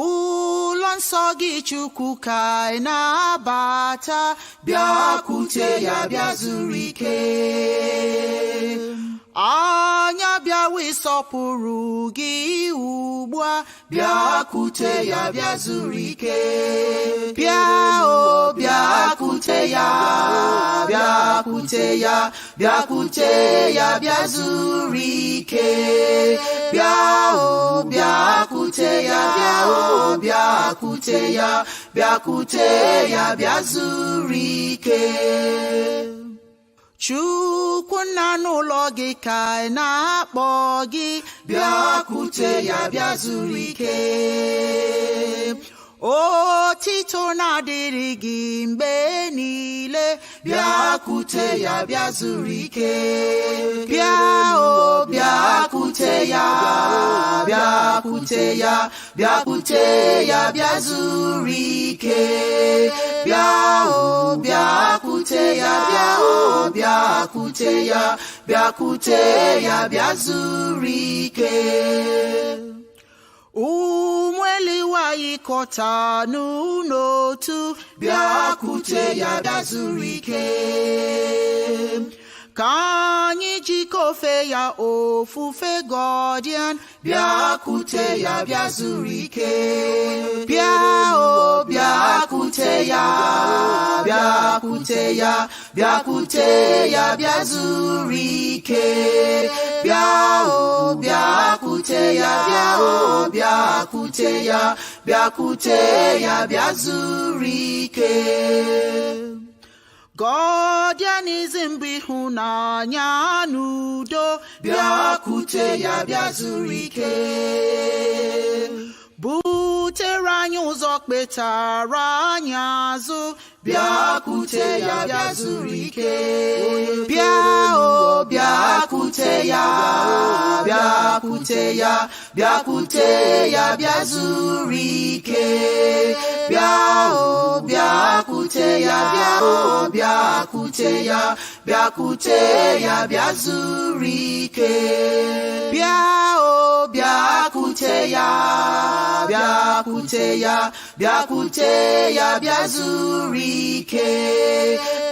ụlọ nsọ gị Chukwu ka anyị na-abata, bịakwute ya bịa zuru ike. Anya bịawa ịsọpụrụ gị ugbu a, bịakwute ya bịa zuru ike. Bịa o bịakwute ya, bịakwute ya, bịakwute ya bịa zuru ike. Bịa o bịakwute ya, bịa o bịakwute ya, bịakwute ya bịa zuru ike. Chukwu nna n'ụlọ gị ka anyị na-akpọ gị, bịakwute ya bịa zuru ike. Otito na-adịrị gị mgbe niile, bịakwute ya bịa zuru ike. Bịa o bịakwute ya, bịakwute ya, bịakwute ya bịa zuru ike. Bịa o bịakwute ya, bịa o bịakwute ya, bịakwute ya bịa zuru ike. Ụmụ eluigwe yikọta n'otu, bịakwute ya bịa zuru ike. Ka anyị jikọọ ofe ya ofufe Gọdian, bịakwute ya bịa zuru ike. Bịa o bịakwute ya, bịakwute ya, bịakwute ya bịa zuru ike. Bịa o bịakwute ya, bịa o bịakwute ya, bịakwute ya bịa zuru ike. Gọdianism bụ ịhụnanya n'udo, bịakwute ya bịa zuru ike. Butere anyị ụzọ kpetara anyị azụ, bịakwute ya bịa zuru ike. Bịa o bịakwute ya, bịakwute ya, bịakwute ya bịa zuru ike. Bịa o bịakwute ya, bịa o bịakwute ya, bịakwute ya bịa zuru ike. Bịa o bịakwute ya, bịakwute ya, bịakwute ya bịa zuru ike.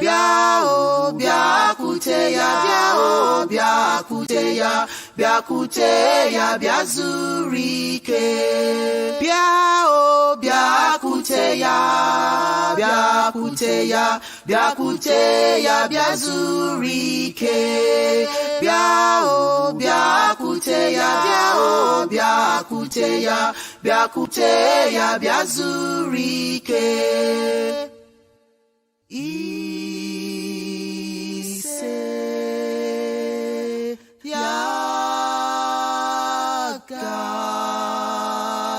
Bịa o bịakwute ya, bịa o bịakwute ya, bịakwute ya bịa zuru ike. Bịa o bịakwute ya, bịakwute ya, bịakwute ya bịa zuru ike. Bịa o bịakwute ya, bịa o bịakwute ya, bịakwute ya bịa zuru ike. Ise ya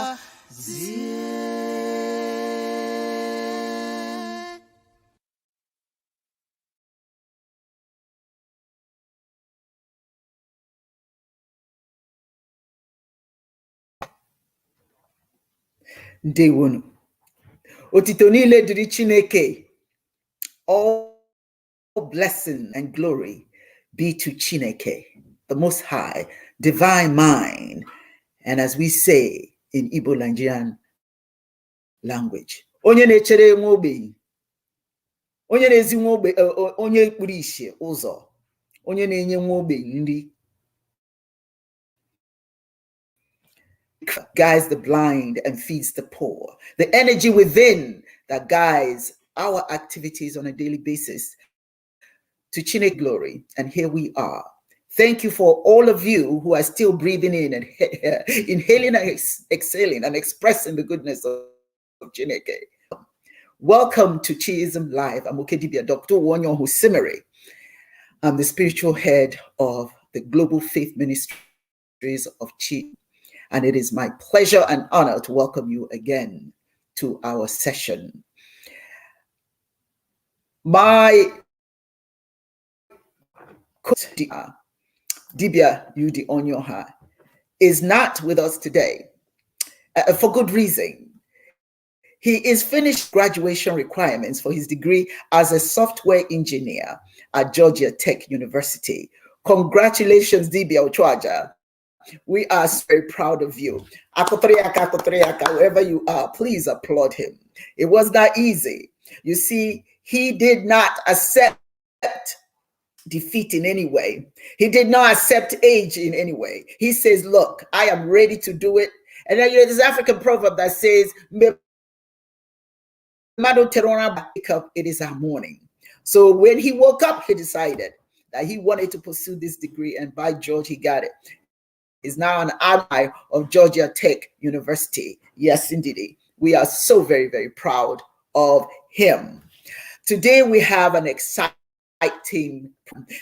gazie. Ndewonu. Otito niile dịrị Chineke. All blessing and glory be to Chineke, the Most High, divine mind, and as we say in Igbo Nigerian language, onye na-echere nwa ogbenye, onye na-ezi nwa ogbenye, onye kpuru ìsì ụzọ, onye na-enye nwa ogbenye nri, guides the blind and feeds the poor, the energy within that guides our activities on a daily basis to Chineke glory. And here we are. Thank you for all of you who are still breathing in and inhaling and exhaling and expressing the goodness of Chineke. Welcome to Chiism Live. I'm Okedibia, Dr. Wonyo Husimere. I'm the spiritual head of the Global Faith Ministries of Chi. And it is my pleasure and honor to welcome you again to our session. My Dibia Yudi Onyoha is not with us today for good reason. He is finished graduation requirements for his degree as a software engineer at Georgia Tech University. Congratulations, Dibia Ochoaja. We are very proud of you. Akotoriaka, akotoriaka, wherever you are, please applaud him. It was not easy. You see, he did not accept defeat in any way. He did not accept age in any way. He says, look, I am ready to do it. And then there's this African proverb that says, it is our morning. So when he woke up, he decided that he wanted to pursue this degree, and by George, he got it. He's now an alumni of Georgia Tech University. Yes, indeed. We are so very, very proud of him. Today, we have an exciting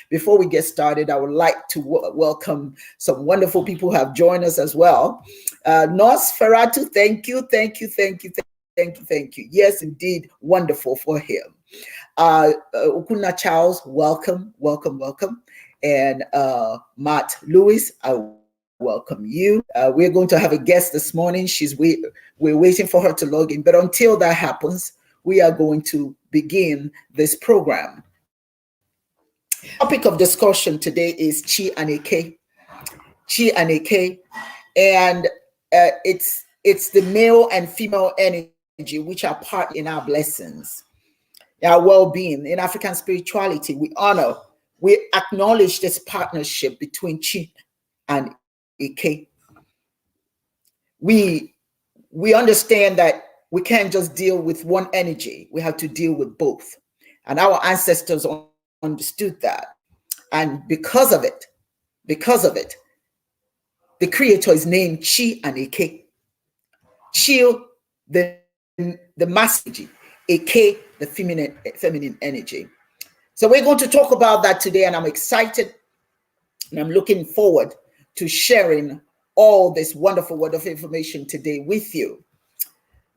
Before we get started, I would like to welcome some wonderful people who have joined us as well. Nos Ferratu, thank you. Yes, indeed, wonderful for him. Ukuna Charles, welcome. And Matt Lewis, I welcome you. We're going to have a guest this morning. We're waiting for her to log in. But until that happens, we are going to begin this program. Topic of discussion today is Chi and Eke. And it's the male and female energy which are part in our blessings, our well-being. In African spirituality, we acknowledge this partnership between Chi and Eke. We understand that we can't just deal with one energy. We have to deal with both. And our ancestors understood that. And because of it, the creator is named Chi and Eke. Chi, the masculine, Eke, the feminine energy. So we're going to talk about that today, and I'm excited, and I'm looking forward to sharing all this wonderful information today with you.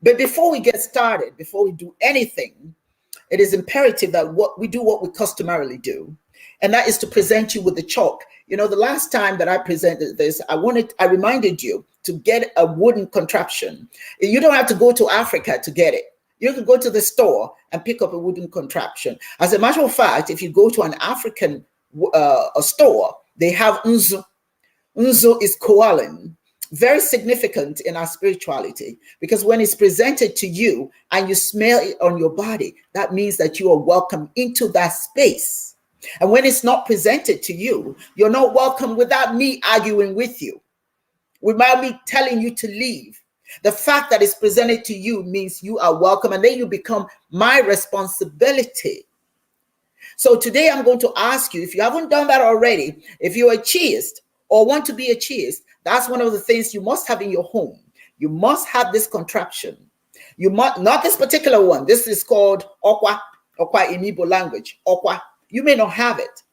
But before we get started, before we do anything, it is imperative that we do what we customarily do, and that is to present you with the chalk. You know, the last time that I presented this, I reminded you to get a wooden contraption. You don't have to go to Africa to get it. You can go to the store and pick up a wooden contraption. As a matter of fact, if you go to an African store, they have Nzu. Nzu is koalin. Very significant in our spirituality, because when it's presented to you and you smell it on your body, that means that you are welcome into that space. And when it's not presented to you, you're not welcome without me arguing with you, without me telling you to leave. The fact that it's presented to you means you are welcome, and then you become my responsibility. So today I'm going to ask you, if you haven't done that already, if you're a chiist or want to be a chiist, that's one of the things you must have in your home. You must have this contraption. You must, not this particular one. This is called Okwa in Igbo language. Okwa. You may not have it,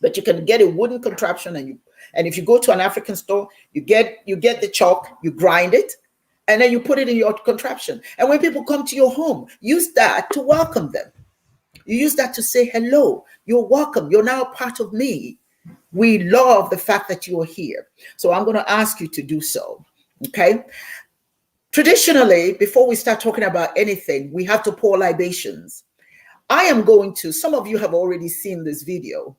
but you can get a wooden contraption, and if you go to an African store, you get the chalk, you grind it, and then you put it in your contraption. And when people come to your home, use that to welcome them. You use that to say hello. You're welcome. You're now part of me. We love the fact that you are here. So I'm going to ask you to do so. Okay. Traditionally, before we start talking about anything, we have to pour libations. Some of you have already seen this video,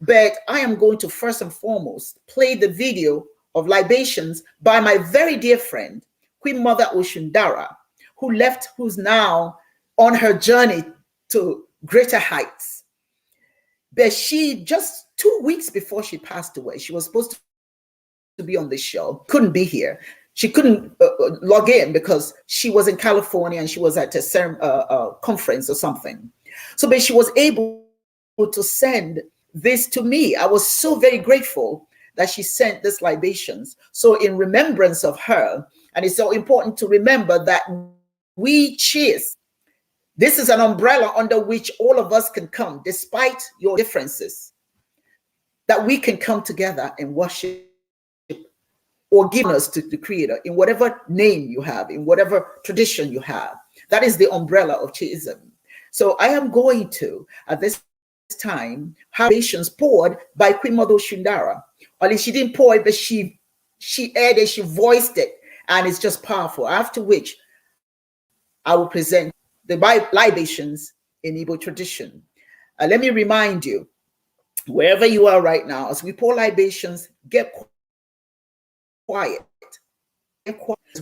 but I am going to first and foremost play the video of libations by my very dear friend, Queen Mother Oshundara, who's now on her journey to greater heights. But she, just 2 weeks before she passed away, she was supposed to be on this show, couldn't be here. She couldn't log in because she was in California and she was at a conference or something. So, but she was able to send this to me. I was so very grateful that she sent this libations. So in remembrance of her, and it's so important to remember that we cheers. This is an umbrella under which all of us can come, despite your differences, that we can come together and worship or give us to the Creator in whatever name you have, in whatever tradition you have. That is the umbrella of Chiism. So I am going to, at this time, have libations poured by Queen Mother Shundara. Only she didn't pour it, but she aired it, she voiced it, and it's just powerful. After which, I will present the libations in Igbo tradition. Let me remind you, wherever you are right now, as we pour libations, get quiet.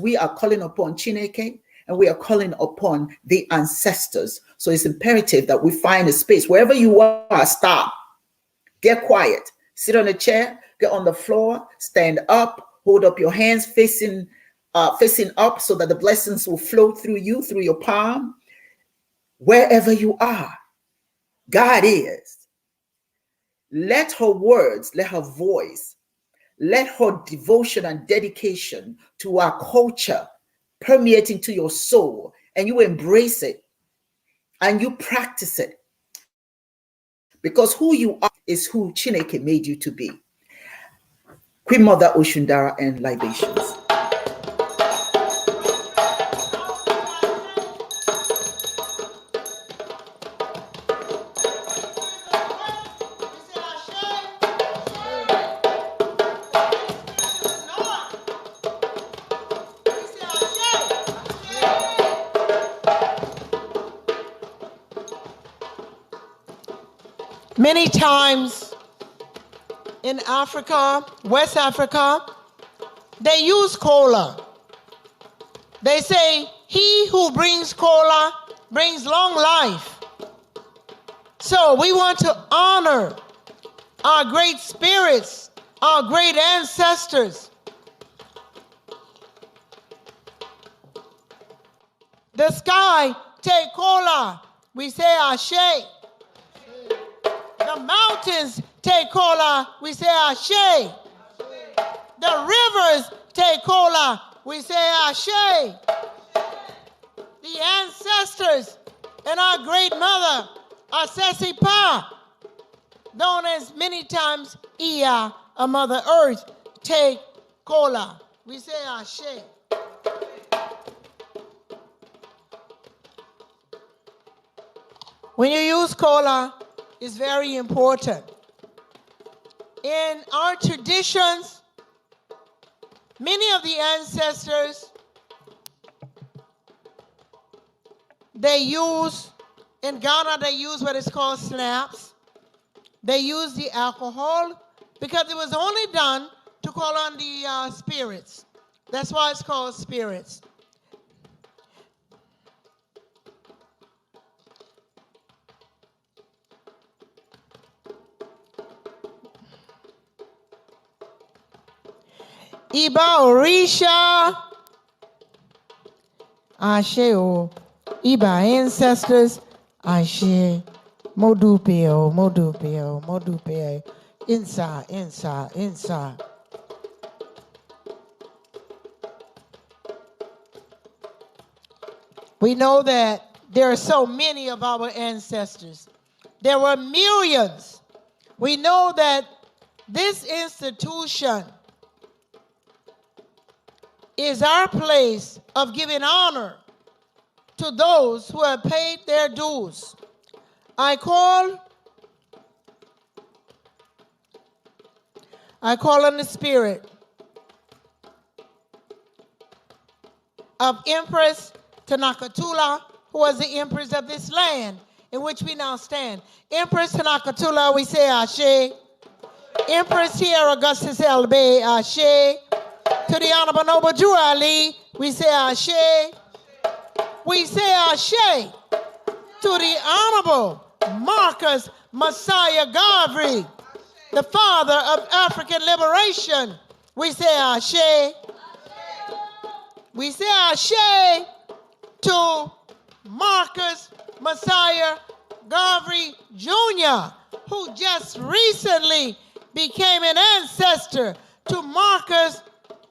We are calling upon Chineke, and we are calling upon the ancestors. So it's imperative that we find a space. Wherever you are, stop. Get quiet. Sit on a chair, get on the floor, stand up, hold up your hands facing up so that the blessings will flow through you, through your palm. Wherever you are, God is. Let her words, let her voice, let her devotion and dedication to our culture permeate into your soul, and you embrace it and you practice it. Because who you are is who Chineke made you to be. Queen Mother Oshundara and libations. Many times in Africa, West Africa, they use cola. They say, he who brings cola brings long life. So we want to honor our great spirits, our great ancestors. The sky take cola, we say Ashe. The mountains take cola, we say Ashe. The rivers take cola, we say Ashe. The ancestors and our great mother, Asesi Pa, known as many times Ia, a Mother Earth, take cola, we say Ashe. When you use cola, it's very important. In our traditions, many of the ancestors, they use, in Ghana, they use what is called snaps. They use the alcohol because it was only done to call on the spirits. That's why it's called spirits. Iba Orisha, Ashe o, Iba ancestors, Ashe, Modupeo, Modupeo, Modupeo, Insa, Insa, Insa. We know that there are so many of our ancestors. There were millions. We know that this institution is our place of giving honor to those who have paid their dues. I call on the spirit of Empress Tanakatula, who was the empress of this land in which we now stand. Empress Tanakatula, we say Ashe. Empress here, Augustus Elbe, Ashe. To the Honorable Noble Drew Ali, we say Ashe. We say Ashe to the Honorable Marcus Messiah Garvey, the father of African liberation. We say Ashe. We say Ashe to Marcus Messiah Garvey Jr., who just recently became an ancestor to Marcus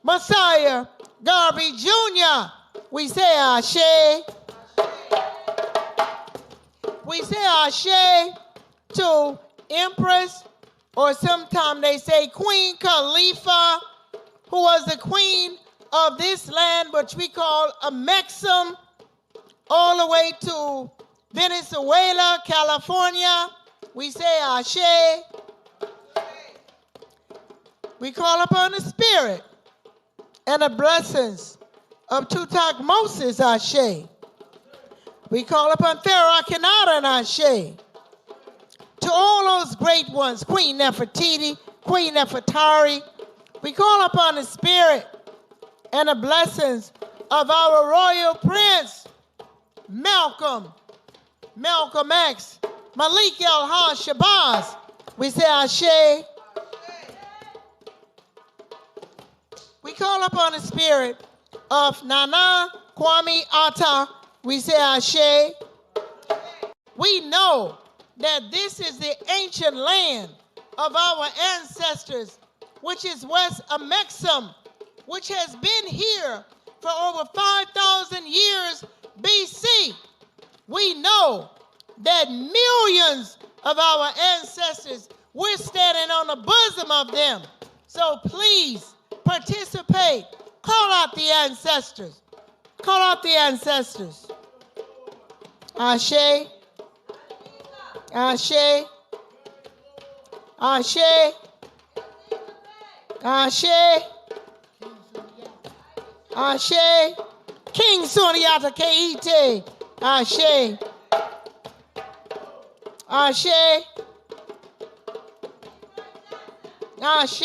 Messiah Garvey Jr. We say Ashe. We say Ashe to Empress, or sometimes they say Queen Khalifa, who was the queen of this land, which we call Amexem, all the way to Venezuela, California. We say Ashe. We call upon the spirit and the blessings of Tutagmosis, Ashe. We call upon Pharaoh Akhenaten and Ashe. To all those great ones, Queen Nefertiti, Queen Nefertari, We call upon the spirit and the blessings of our royal prince, Malcolm X, Malik El Shabazz. We say Ashe. We call upon the spirit of Nana Kwame Atta. We say Ashe. We know that this is the ancient land of our ancestors, which is West Amexem, which has been here for over 5,000 years BC. We know that millions of our ancestors, we're standing on the bosom of them. So please participate. Call out the ancestors. Call out the ancestors. Ashe. Ashe. Ashe. Ashe. Ashe. King Suniata Keite. Ashe. Ashe. Ashe.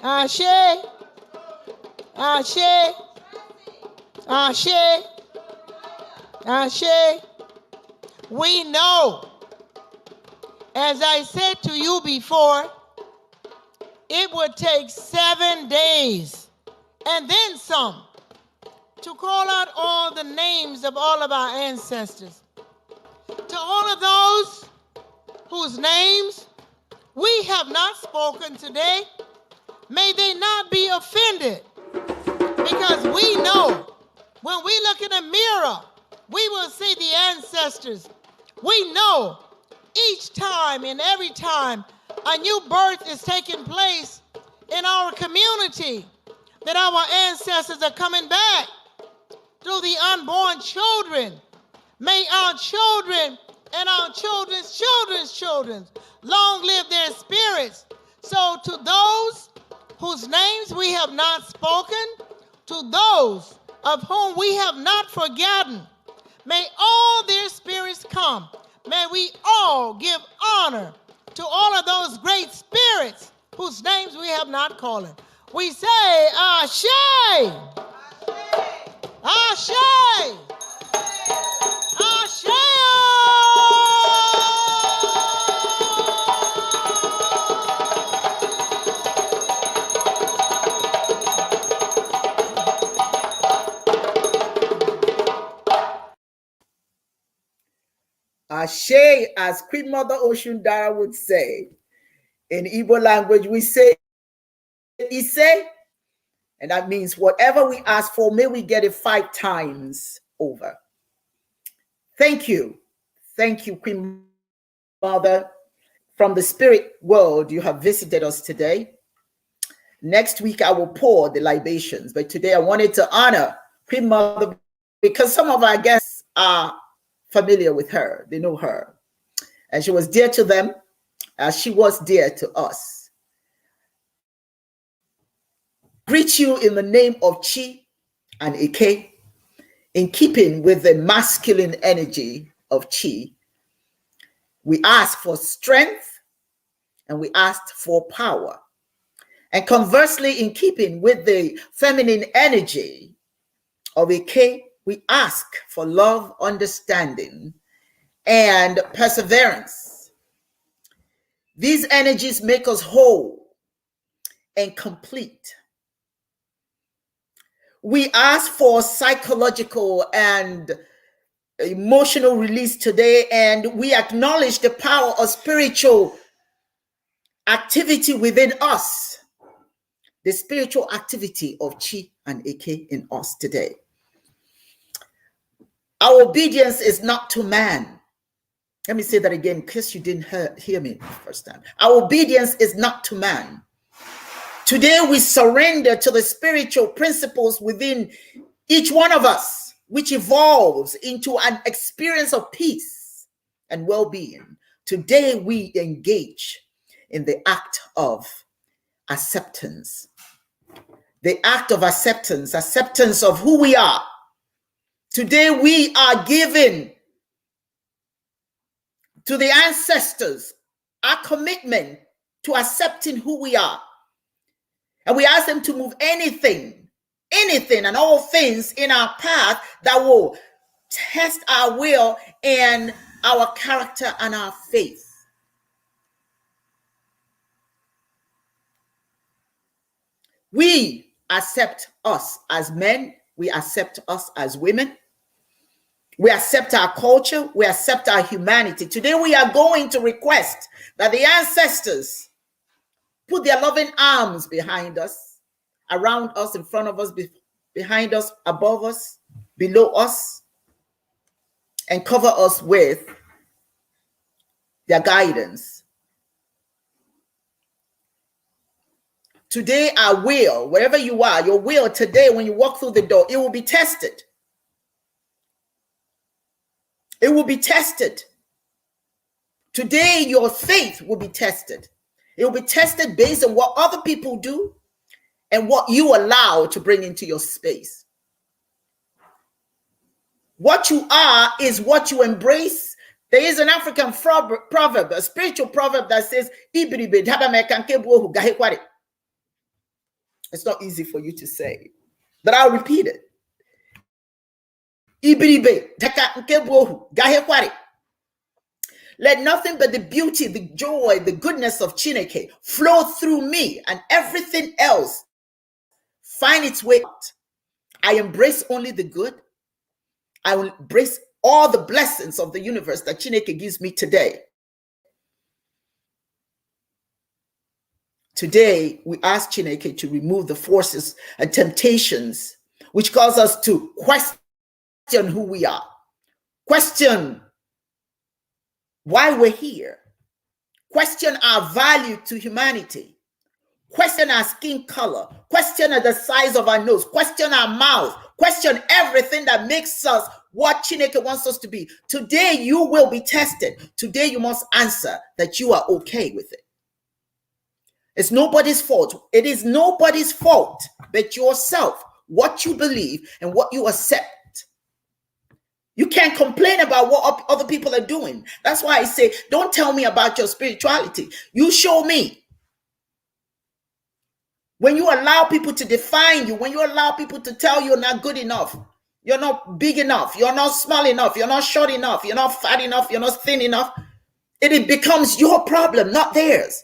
Ashe. Ashe. Ashe. Ashe. We know, as I said to you before, it would take 7 days and then some to call out all the names of all of our ancestors. To all of those whose names we have not spoken today, may they not be offended, because we know when we look in the mirror, we will see the ancestors. We know each time and every time a new birth is taking place in our community, that our ancestors are coming back through the unborn children. May our children and our children's children's children long live their spirits. So to those whose names we have not spoken, to those of whom we have not forgotten, may all their spirits come. May we all give honor to all of those great spirits whose names we have not called. We say, Ashe! Ashe! Ashe! Ashe, as Queen Mother Oshundara would say. In Igbo language, we say Ise, and that means whatever we ask for, may we get it 5 times over. Thank you. Thank you, Queen Mother. From the spirit world, you have visited us today. Next week, I will pour the libations, but today I wanted to honor Queen Mother because some of our guests are familiar with her. They know her. And she was dear to them as she was dear to us. Greet you in the name of Chi and Ike, in keeping with the masculine energy of Chi. We ask for strength and we asked for power. And conversely, in keeping with the feminine energy of Ike, we ask for love, understanding, and perseverance. These energies make us whole and complete. We ask for psychological and emotional release today, and we acknowledge the power of spiritual activity within us, the spiritual activity of Chi and Ike in us today. Our obedience is not to man. Let me say that again, in case you didn't hear me the first time. Our obedience is not to man. Today we surrender to the spiritual principles within each one of us, which evolves into an experience of peace and well-being. Today we engage in the act of acceptance. The act of acceptance, acceptance of who we are. Today we are giving to the ancestors our commitment to accepting who we are. And we ask him to move anything and all things in our path that will test our will and our character and our faith. We accept us as men. We accept us as women. We accept our culture. We accept our humanity. Today we are going to request that the ancestors put their loving arms behind us, around us, in front of us, behind us, above us, below us, and cover us with their guidance. Today, our will, wherever you are, your will today, when you walk through the door, it will be tested. It will be tested. Today, your faith will be tested. It will be tested based on what other people do and what you allow to bring into your space. What you are is what you embrace. There is an African proverb, a spiritual proverb that says, it's not easy for you to say, but I'll repeat it. Let nothing but the beauty, the joy, the goodness of Chineke flow through me, and everything else find its way out. I embrace only the good. I will embrace all the blessings of the universe that Chineke gives me today. Today, we ask Chineke to remove the forces and temptations which cause us to question who we are, question why we're here, question our value to humanity, question our skin color, question the size of our nose, question our mouth, question everything that makes us what Chineke wants us to be. Today, you will be tested. Today, you must answer that you are okay with it. It's nobody's fault. It is nobody's fault but yourself, what you believe and what you accept. You can't complain about what other people are doing. That's why I say, don't tell me about your spirituality. You show me. When you allow people to define you, when you allow people to tell you're not good enough, you're not big enough, you're not small enough, you're not short enough, you're not fat enough, you're not thin enough, it becomes your problem, not theirs.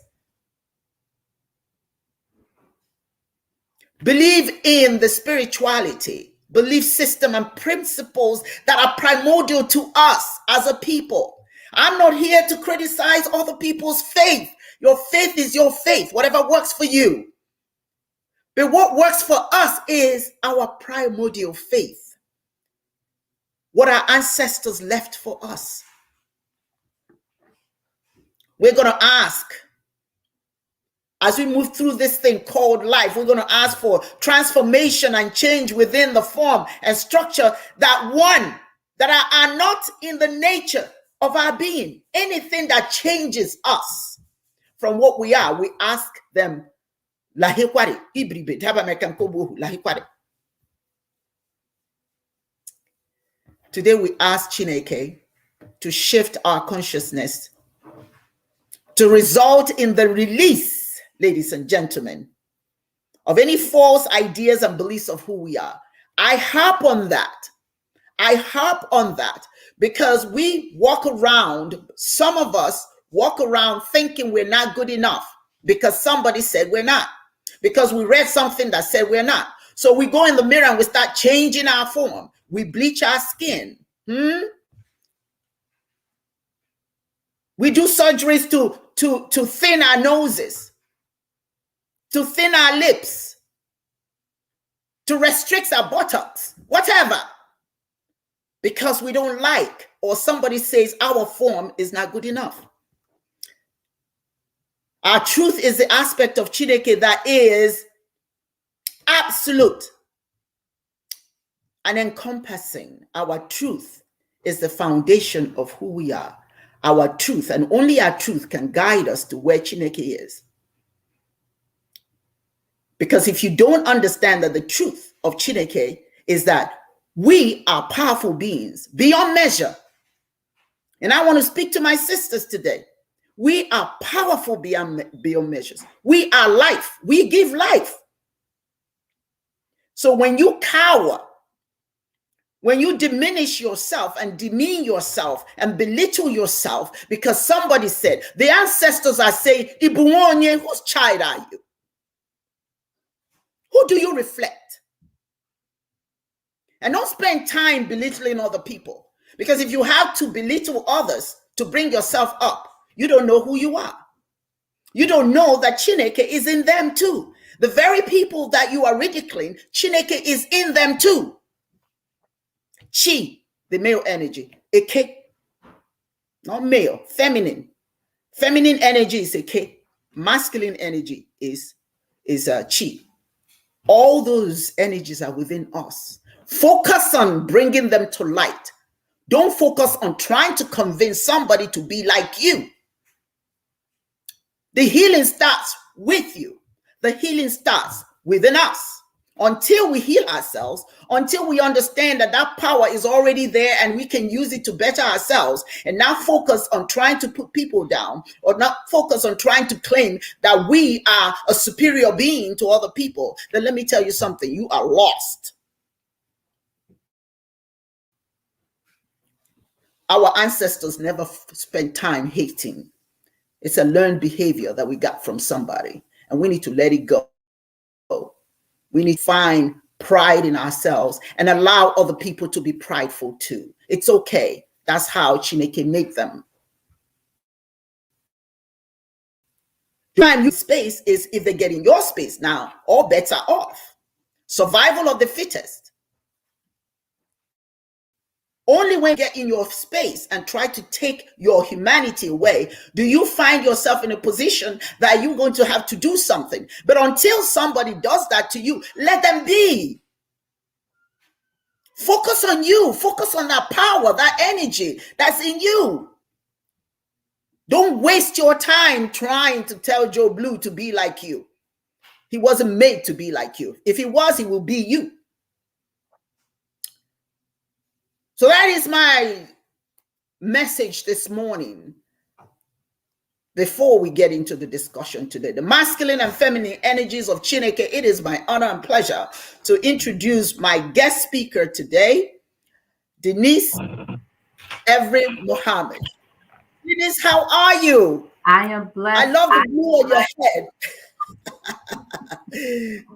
Believe in the spirituality, belief system, and principles that are primordial to us as a people. I'm not here to criticize other people's faith. Your faith is your faith, whatever works for you. But what works for us is our primordial faith, what our ancestors left for us. We're going to ask, as we move through this thing called life, we're going to ask for transformation and change within the form and structure that are not in the nature of our being. Anything that changes us from what we are, we ask them. Today we ask Chineke to shift our consciousness to result in the release, ladies and gentlemen, of any false ideas and beliefs of who we are. I harp on that because we walk around, some of us walk around thinking we're not good enough because somebody said we're not, because we read something that said we're not. So we go in the mirror and we start changing our form. We bleach our skin. We do surgeries to thin our noses, to thin our lips, to restrict our buttocks, whatever, because we don't like, or somebody says our form is not good enough. Our truth is the aspect of Chineke that is absolute and encompassing. Our truth is the foundation of who we are. Our truth, and only our truth, can guide us to where Chineke is. Because if you don't understand that the truth of Chineke is that we are powerful beings beyond measure, and I want to speak to my sisters today. We are powerful beyond measures. We are life. We give life. So when you cower, when you diminish yourself and demean yourself and belittle yourself because somebody said, the ancestors are saying, Ibuonye, whose child are you? Who do you reflect? And don't spend time belittling other people. Because if you have to belittle others to bring yourself up, you don't know who you are. You don't know that Chineke is in them too. The very people that you are ridiculing, Chineke is in them too. Chi, the male energy. Eke, not male, feminine. Feminine energy is Eke. Masculine energy is Chi. All those energies are within us. Focus on bringing them to light. Don't focus on trying to convince somebody to be like you. The healing starts with you. The healing starts within us. Until we heal ourselves, until we understand that that power is already there and we can use it to better ourselves, and not focus on trying to put people down, or not focus on trying to claim that we are a superior being to other people, then let me tell you something, you are lost. Our ancestors never spent time hating. It's a learned behavior that we got from somebody, and we need to let it go. We need to find pride in ourselves and allow other people to be prideful too. It's okay. That's how Chineke made them. Time you space is if they get in your space now, all bets are off. Survival of the fittest. Only when you get in your space and try to take your humanity away, do you find yourself in a position that you're going to have to do something. But until somebody does that to you, let them be. Focus on you. Focus on that power, that energy that's in you. Don't waste your time trying to tell Joe Blue to be like you. He wasn't made to be like you. If he was, he will be you. So that is my message this morning before we get into the discussion today. The masculine and feminine energies of Chineke. It is my honor and pleasure to introduce my guest speaker today, Denise Every Mohammed. Denise, how are you? I am blessed. I love the blue on your head.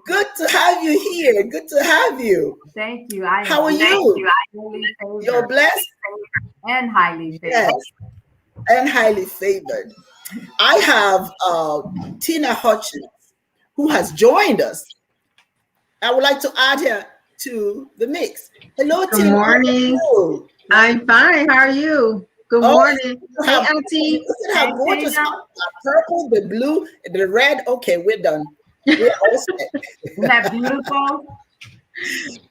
Good to have you here. Good to have you. Thank you. How are you? You're blessed and highly favored. Yes, and highly favored. I have Tina Hutchins, who has joined us. I would like to add her to the mix. Hello, Good Tina. morning. I'm fine. How are you? Good morning. Hey, Auntie. Look at how gorgeous. The purple, the blue, the red. Okay, we're done. We're all set. Isn't that beautiful?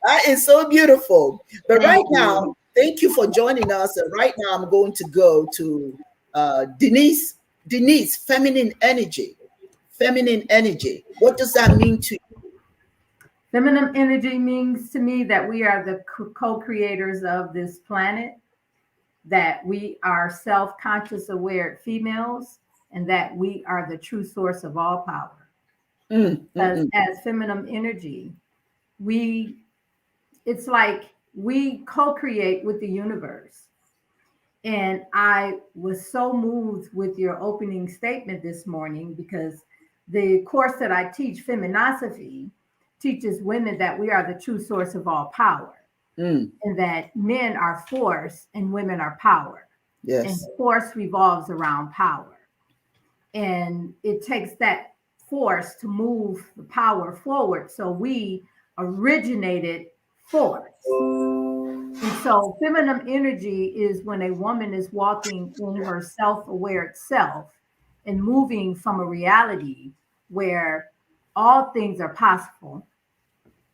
That is so beautiful. But Thank now, thank you for joining us. And right now, I'm going to go to Denise. Denise, feminine energy. Feminine energy. What does that mean to you? Feminine energy means to me that we are the co-creators of this planet, that we are self-conscious, aware females, and that we are the true source of all power. As feminine energy, it's like we co-create with the universe. And I was so moved with your opening statement this morning, because the course that I teach, Feminosophy, teaches women that we are the true source of all power. And that men are force and women are power. Yes. And force revolves around power. And it takes that force to move the power forward. So we originated force. And so feminine energy is when a woman is walking in her self-aware self and moving from a reality where all things are possible.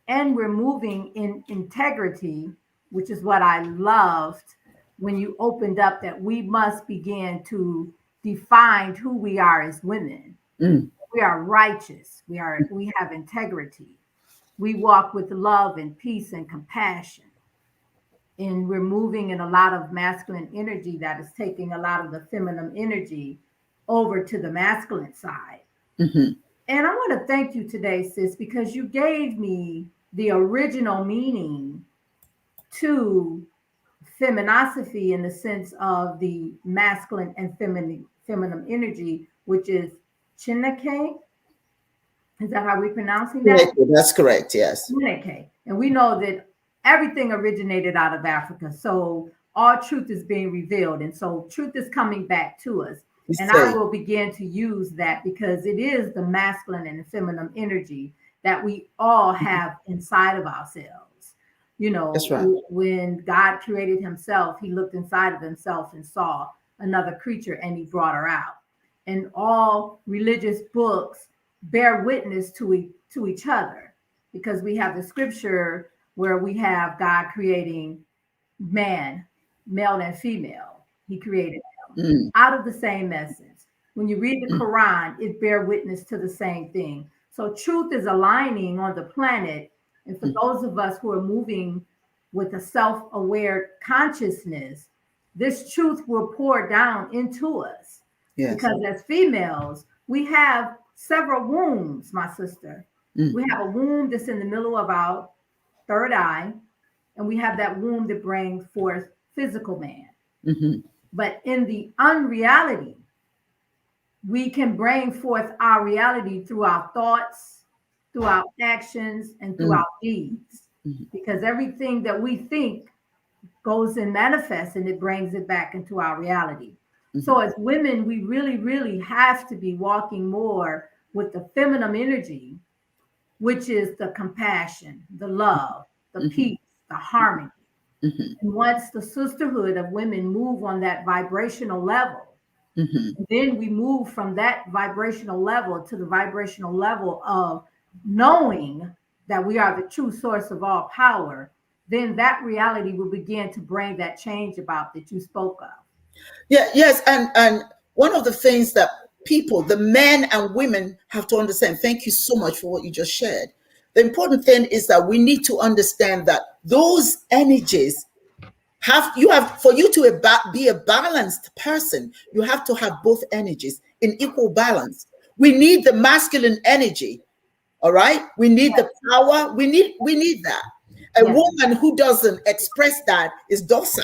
And we're moving in integrity, which is what I loved when you opened up, that we must begin to define who we are as women. We are righteous. We have integrity. We walk with love and peace and compassion. And we're moving in a lot of masculine energy that is taking a lot of the feminine energy over to the masculine side. And I want to thank you today, sis, because you gave me the original meaning to feminosophy in the sense of the masculine and feminine energy, which is Chineke. Is that how we're pronouncing that? That's correct, yes. Chineke. And we know that everything originated out of Africa. So all truth is being revealed. And so truth is coming back to us. And I will begin to use that because it is the masculine and feminine energy that we all have inside of ourselves. You know, that's right. When God created himself, he looked inside of himself and saw another creature and he brought her out. And all religious books bear witness to each other, because we have the scripture where we have God creating man, male and female. He created them out of the same essence. When you read the Quran, it bear witness to the same thing. So truth is aligning on the planet. And for those of us who are moving with a self-aware consciousness, this truth will pour down into us. Yes. Because as females, we have several wombs, my sister. We have a womb that's in the middle of our third eye, and we have that womb that brings forth physical man. But in the unreality, we can bring forth our reality through our thoughts, through our actions, and through our deeds. Because everything that we think goes and manifests, and it brings it back into our reality. So as women, we really, really have to be walking more with the feminine energy, which is the compassion, the love, the peace, the harmony. And once the sisterhood of women move on that vibrational level, then we move from that vibrational level to the vibrational level of knowing that we are the true source of all power, then that reality will begin to bring that change about that you spoke of. Yeah, yes, and one of the things that people, the men and women, have to understand, thank you so much for what you just shared. The important thing is that we need to understand that those energies for you to be a balanced person, you have to have both energies in equal balance. We need the masculine energy, all right? We need the power. We need that. A woman who doesn't express that is docile.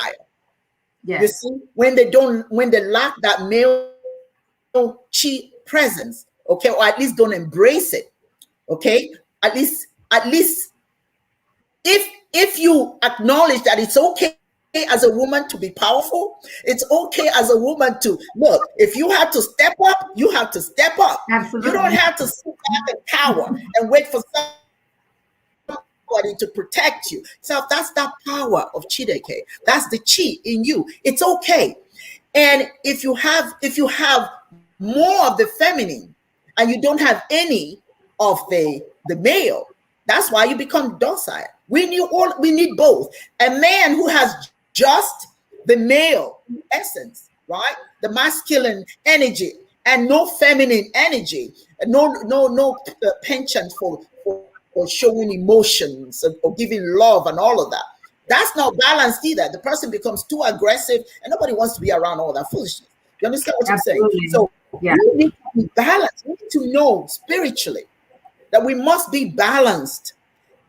Yes. You see, when they lack that male chi presence, okay, or at least don't embrace it, okay, at least if you acknowledge that it's okay as a woman to be powerful, it's okay as a woman to look. If you have to step up, you have to step up. Absolutely. You don't have to sit back in power and wait for somebody to protect you. So that's that power of Chideke. That's the chi in you. It's okay. And if you have more of the feminine and you don't have any of the male, that's why you become docile. We need both. A man who has just the male essence, right? The masculine energy and no feminine energy, no penchant for showing emotions or giving love and all of that. That's not balanced either. The person becomes too aggressive and nobody wants to be around all that foolishness. You understand what Absolutely. I'm saying? So we need to be balanced. We need to know spiritually that we must be balanced.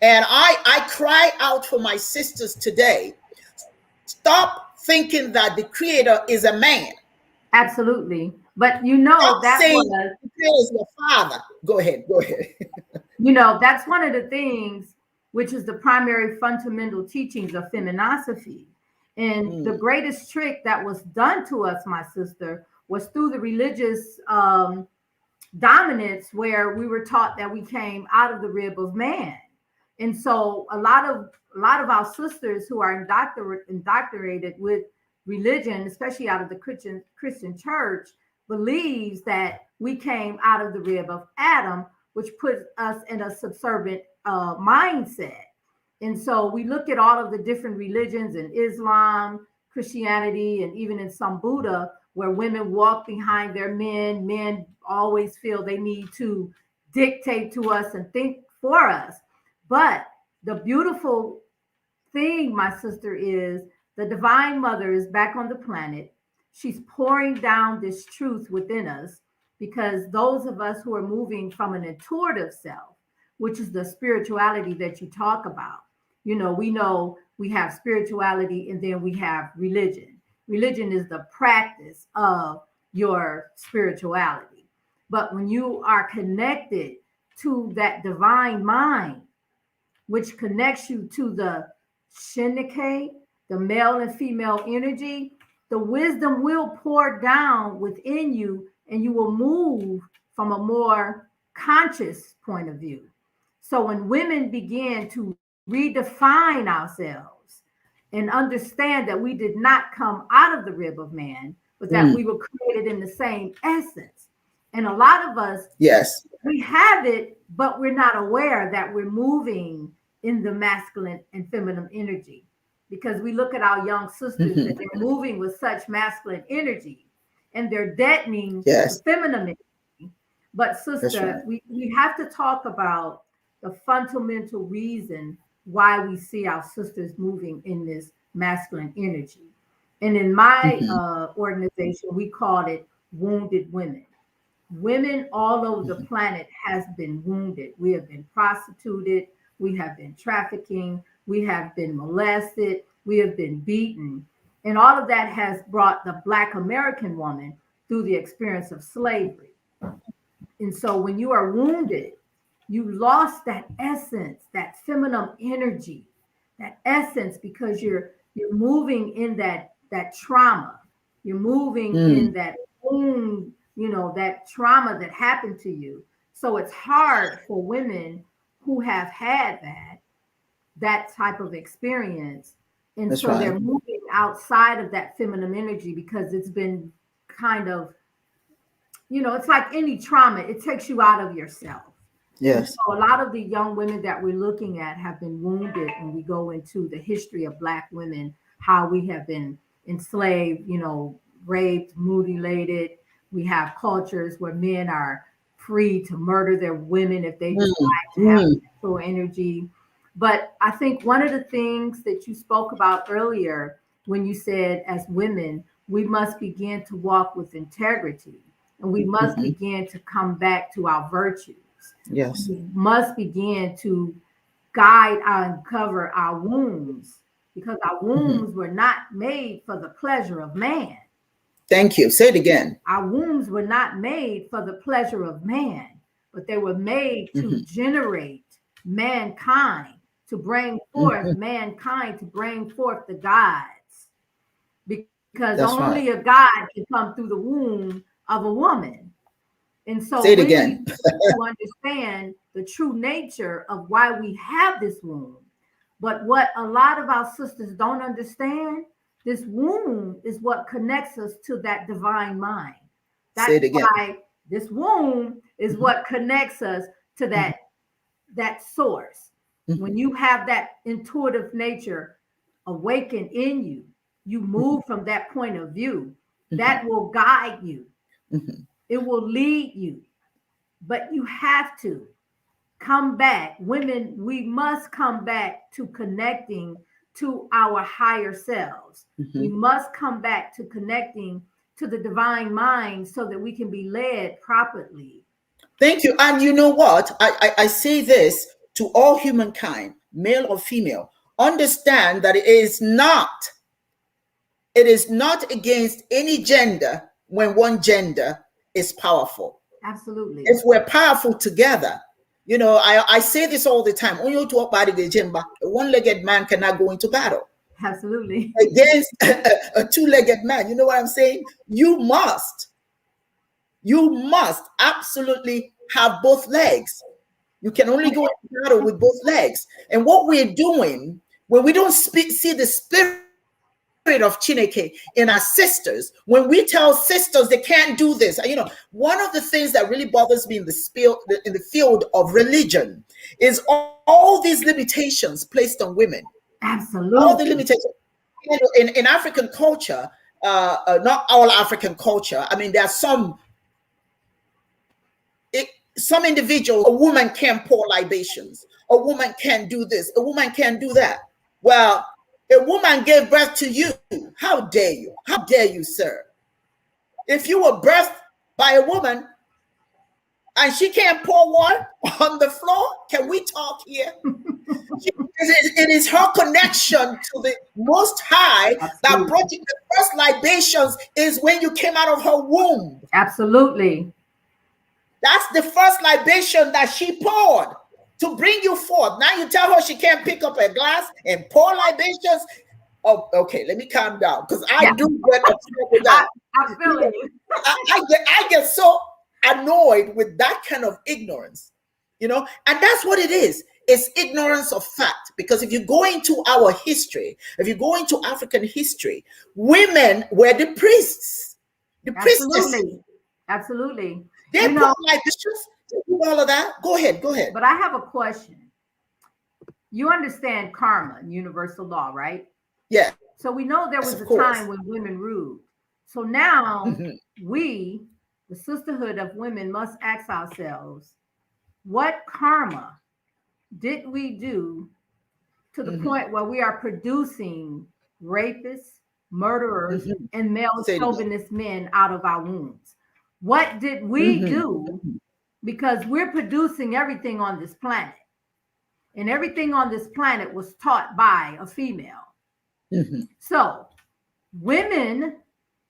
And I cry out for my sisters today. Stop thinking that the creator is a man. Absolutely. But you know, Stop that saying was the creator is your father. Go ahead. You know, that's one of the things which is the primary fundamental teachings of feminosophy. And the greatest trick that was done to us, my sister, was through the religious dominance, where we were taught that we came out of the rib of man. And so a lot of our sisters who are indoctrinated with religion, especially out of the Christian church, believes that we came out of the rib of Adam, which puts us in a subservient mindset. And so we look at all of the different religions in Islam, Christianity, and even in some Buddha, where women walk behind their men. Men always feel they need to dictate to us and think for us. But the beautiful thing, my sister, is the Divine Mother is back on the planet. She's pouring down this truth within us, because those of us who are moving from an intuitive self, which is the spirituality that you talk about. You know we have spirituality and then we have religion. Religion is the practice of your spirituality. But when you are connected to that divine mind, which connects you to the Shinike, the male and female energy, the wisdom will pour down within you and you will move from a more conscious point of view. So when women begin to redefine ourselves and understand that we did not come out of the rib of man, but that we were created in the same essence. And a lot of us, yes, we have it, but we're not aware that we're moving in the masculine and feminine energy, because we look at our young sisters that they're moving with such masculine energy and they're deadening the feminine energy. But sister, right. we have to talk about the fundamental reason why we see our sisters moving in this masculine energy. And in my organization, we called it wounded women. Women all over the planet has been wounded. We have been prostituted. We have been trafficking. We have been molested. We have been beaten. And all of that has brought the Black American woman through the experience of slavery. And so when you are wounded, you lost that essence, that feminine energy, that essence, because you're moving in that trauma. You're moving in that wound, that trauma that happened to you. So it's hard for women who have had that type of experience. And that's so right. They're moving outside of that feminine energy because it's been kind of, it's like any trauma, it takes you out of yourself. Yes. And so a lot of the young women that we're looking at have been wounded when we go into the history of Black women, how we have been enslaved, raped, mutilated. We have cultures where men are free to murder their women if they decide to have sexual energy. But I think one of the things that you spoke about earlier, when you said as women, we must begin to walk with integrity and we must begin to come back to our virtues. Yes. We must begin to guide and cover our wounds, because our wounds were not made for the pleasure of man. Thank you. Say it again. Our wombs were not made for the pleasure of man, but they were made to generate mankind, to bring forth mankind, to bring forth the gods. Because that's only right. A God can come through the womb of a woman. And so say it again. To understand the true nature of why we have this womb. But what a lot of our sisters don't understand, this womb is what connects us to that divine mind. That's say it again. Why this womb is what connects us to that source. When you have that intuitive nature awakened in you, you move from that point of view. That will guide you. It will lead you. But you have to come back. Women, we must come back to connecting to our higher selves. We must come back to connecting to the divine mind so that we can be led properly. Thank you. And you know what? I say this to all humankind, male or female. Understand that it is not against any gender when one gender is powerful. Absolutely. If we're powerful together, I say this all the time. When you talk about a one-legged man cannot go into battle. Absolutely. Against a two-legged man. You know what I'm saying? You must absolutely have both legs. You can only go into battle with both legs. And what we're doing when we don't see the spirit of Chineke in our sisters, when we tell sisters they can't do this, one of the things that really bothers me in the field of religion is all these limitations placed on women. Absolutely. All the limitations in African culture, not all African culture. I mean, there are some individuals. A woman can't pour libations. A woman can't do this. A woman can't do that. Well, a woman gave birth to you. How dare you? How dare you, sir? If you were birthed by a woman, and she can't pour water on the floor. Can we talk here? It is her connection to the Most High that brought you. The first libations is when you came out of her womb. Absolutely. That's the first libation that she poured to bring you forth. Now you tell her she can't pick up a glass and pour libations. Oh, okay, let me calm down, because I do get upset with that. I'm feeling you. I get so annoyed with that kind of ignorance, and that's what it is. It's ignorance of fact. Because if you go into our history, if you go into African history, women were the priests, the priestesses. Absolutely. They put libations, all of that. Go ahead. But I have a question. You understand karma, universal law, right? Yeah. So we know there was a time when women ruled. So now we, the sisterhood of women, must ask ourselves, what karma did we do to the point where we are producing rapists, murderers, and male chauvinist men out of our wombs? What did we do? Because we're producing everything on this planet. And everything on this planet was taught by a female. So women,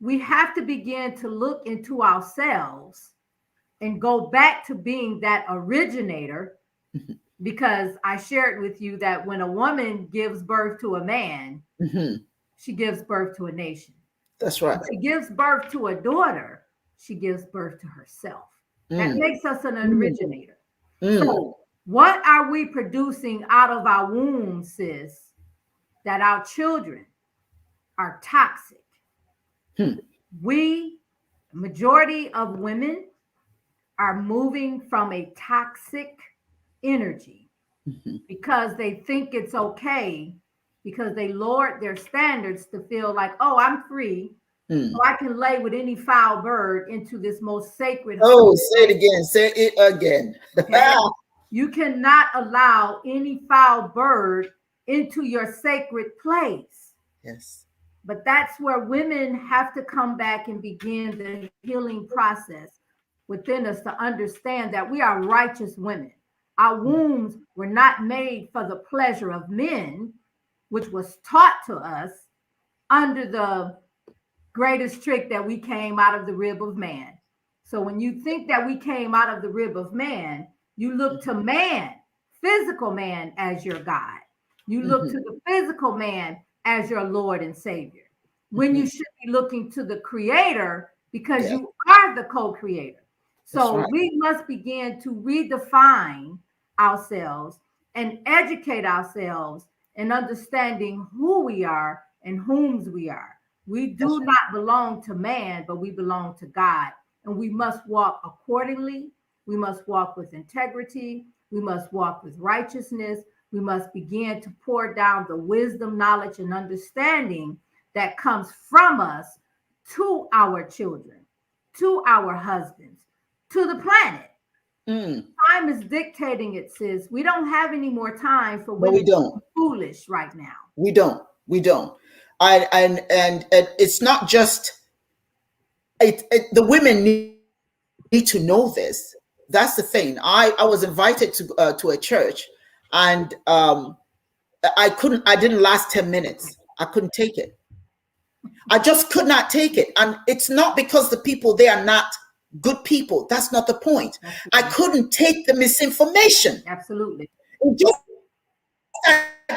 we have to begin to look into ourselves and go back to being that originator. Because I shared with you that when a woman gives birth to a man, she gives birth to a nation. That's right. When she gives birth to a daughter, she gives birth to herself. That makes us an originator. So what are we producing out of our wombs, sis, that our children are toxic? We, majority of women, are moving from a toxic energy because they think it's okay, because they lowered their standards to feel like, oh, I'm free, so I can lay with any foul bird into this most sacred. Oh, say it again. Say it again. Okay? You cannot allow any foul bird into your sacred place. Yes. But that's where women have to come back and begin the healing process within us to understand that we are righteous women. Our wombs were not made for the pleasure of men, which was taught to us under the greatest trick that we came out of the rib of man. So when you think that we came out of the rib of man, you look to man, physical man, as your God. You look to the physical man as your Lord and Savior, when you should be looking to the Creator, because you are the co-creator. So we must begin to redefine ourselves and educate ourselves in understanding who we are and whom's we are. We do not belong to man, but we belong to God. And we must walk accordingly. We must walk with integrity. We must walk with righteousness. We must begin to pour down the wisdom, knowledge, and understanding that comes from us to our children, to our husbands, to the planet. Time is dictating it, sis. We don't have any more time for women to be foolish right now. We don't. And it's not just the women need to know this. That's the thing. I was invited to a church, and I didn't last 10 minutes. I couldn't take it. I just could not take it. And it's not because the people there are not good people. That's not the point. I couldn't take the misinformation. Absolutely. Just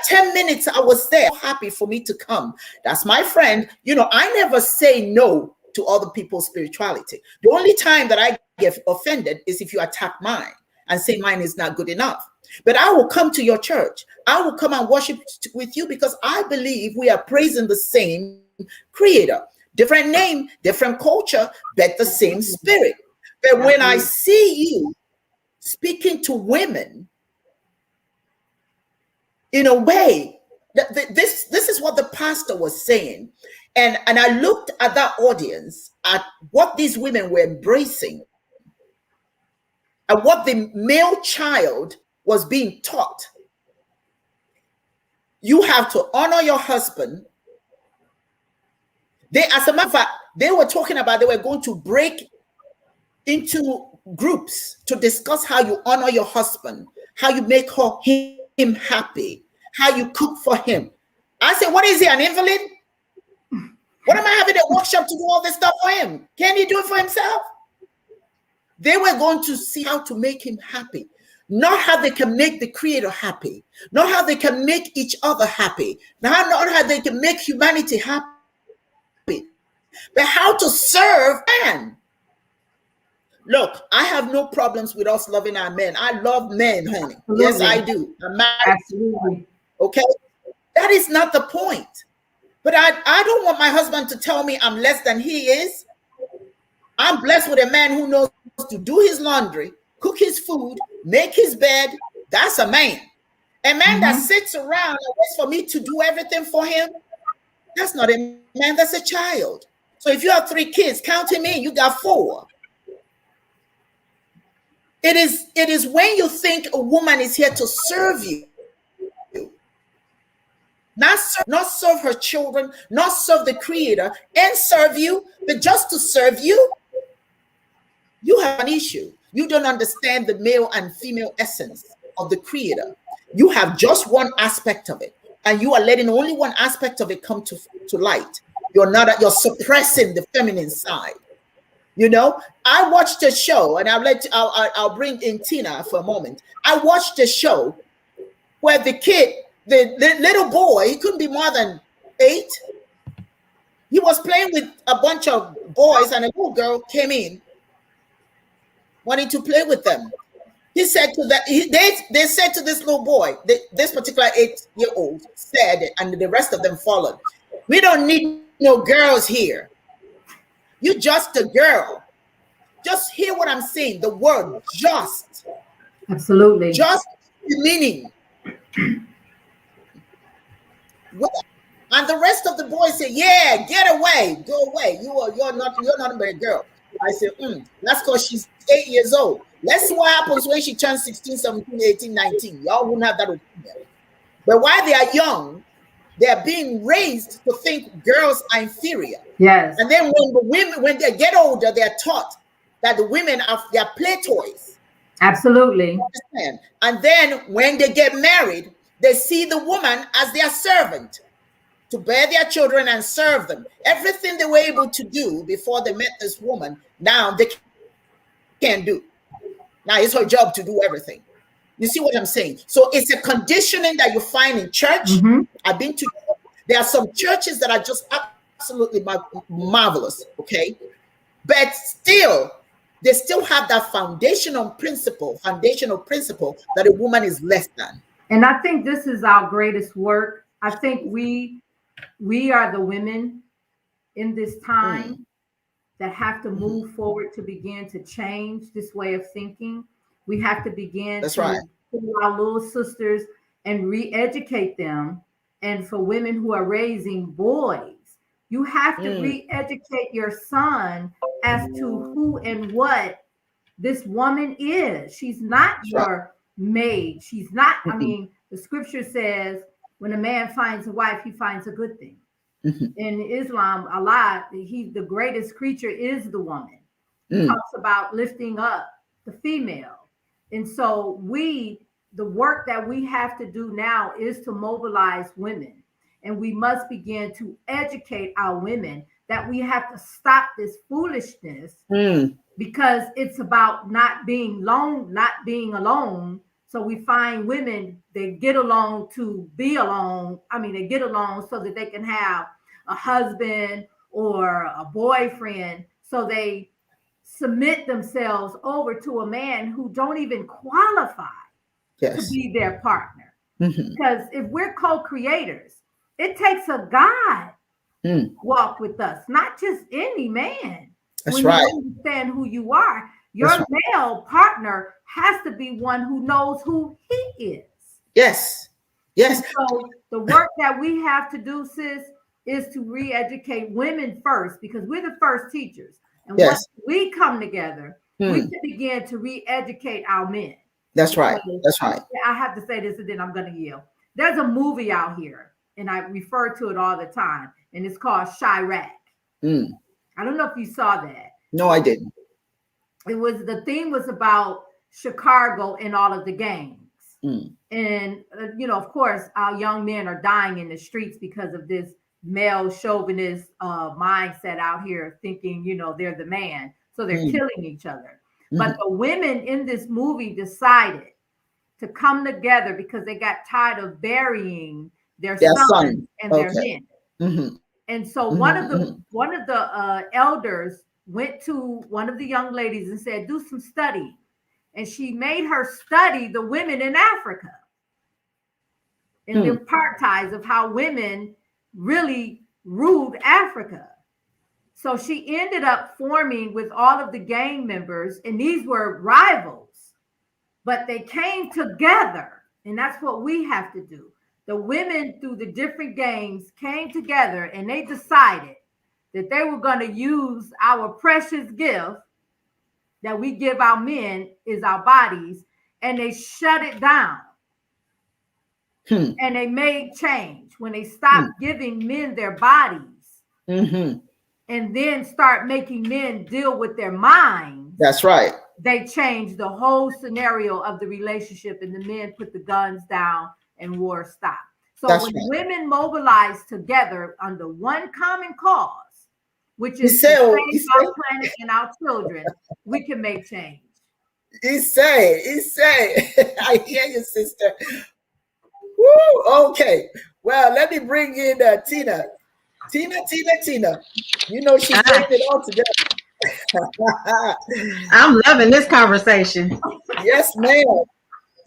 10 minutes I was there, happy for me to come. That's my friend. I never say no to other people's spirituality. The only time that I get offended is if you attack mine and say mine is not good enough. But I will come to your church. I will come and worship with you, because I believe we are praising the same Creator. Different name, different culture, but the same spirit. But when I see you speaking to women in a way, this is what the pastor was saying. And I looked at that audience, at what these women were embracing, and what the male child was being taught. You have to honor your husband. As a matter of fact, they were talking about they were going to break into groups to discuss how you honor your husband, how you make him happy, how you cook for him. I said, what is he, an invalid? What am I having a workshop to do all this stuff for him? Can he do it for himself? They were going to see how to make him happy, not how they can make the Creator happy, not how they can make each other happy, not how they can make humanity happy, but how to serve man. Look, I have no problems with us loving our men. I love men, honey. Absolutely. Yes, I do. I'm married. Absolutely. Okay? That is not the point. But I don't want my husband to tell me I'm less than he is. I'm blessed with a man who knows to do his laundry, cook his food, make his bed. That's a man. A man that sits around and waits for me to do everything for him, that's not a man, that's a child. So if you have 3 kids, count him in, you got 4. It is when you think a woman is here to serve you, not serve her children, not serve the Creator and serve you, but just to serve you, you have an issue. You don't understand the male and female essence of the Creator. You have just one aspect of it, and you are letting only one aspect of it come to light. You're suppressing the feminine side. You know, I watched a show, and I'll bring in Tina for a moment. I watched a show where the little boy, he couldn't be more than 8. He was playing with a bunch of boys, and a little girl came in, wanting to play with them. He said to that, they said to this little boy, this particular 8-year-old said, and the rest of them followed, "We don't need no girls here. You just a girl." Just hear what I'm saying. The word just. Absolutely. Just the meaning. And the rest of the boys say, "Yeah, get away, go away. You're not a girl." I said, that's because she's 8 years old. Let's see what happens when she turns 16, 17, 18, 19. Y'all wouldn't have that opinion. But while they are young, they are being raised to think girls are inferior. Yes. And then when they get older, they are taught that the women are their play toys. Absolutely. And then when they get married, they see the woman as their servant to bear their children and serve them. Everything they were able to do before they met this woman, now they can't do. Now it's her job to do everything. You see what I'm saying? So it's a conditioning that you find in church. I've been to, there are some churches that are just absolutely marvelous, okay? But still, they still have that foundational principle that a woman is less than. And I think this is our greatest work. I think we are the women in this time that have to move forward to begin to change this way of thinking. We have to begin to pull our little sisters and re-educate them. And for women who are raising boys, you have to re-educate your son as to who and what this woman is. She's not your maid. She's not, I mean, the scripture says, when a man finds a wife, he finds a good thing. In Islam, Allah, the greatest creature is the woman. He talks about lifting up the female. And so the work that we have to do now is to mobilize women. And we must begin to educate our women that we have to stop this foolishness because it's about not being alone. So we find women, they get along to be alone. I mean, they get along so that they can have a husband or a boyfriend. So they submit themselves over to a man who don't even qualify to be their partner. Because if we're co-creators, it takes a God walk with us, not just any man. That's when right. You understand who you are. Your male partner has to be one who knows who he is. Yes. Yes. And so the work that we have to do, sis, is to re-educate women first, because we're the first teachers. And once we come together, we can begin to re-educate our men. That's right. That's right. I have to say this and then I'm going to yield. There's a movie out here, and I refer to it all the time, and it's called Chirac. I don't know if you saw that. No, I didn't. the theme was about Chicago and all of the gangs. And, of course, our young men are dying in the streets because of this male chauvinist mindset out here thinking, they're the man. So they're killing each other. But the women in this movie decided to come together because they got tired of burying their sons and their men. And so one of the elders went to one of the young ladies and said, do some study. And she made her study the women in Africa and the apartheid of how women really ruled Africa. So she ended up forming with all of the gang members, and these were rivals, but they came together. And that's what we have to do. The women through the different gangs came together and they decided that they were going to use our precious gift that we give our men is our bodies, and they shut it down. And they made change when they stopped giving men their bodies and then start making men deal with their minds. That's right. They changed the whole scenario of the relationship, and the men put the guns down and war stopped. So when women mobilize together under one common cause, which is to save our planet and our children, we can make change. He say, I hear you, sister. Woo, okay. Well, let me bring in Tina. Tina. You know she's bringing it all together. I'm loving this conversation. Yes, ma'am.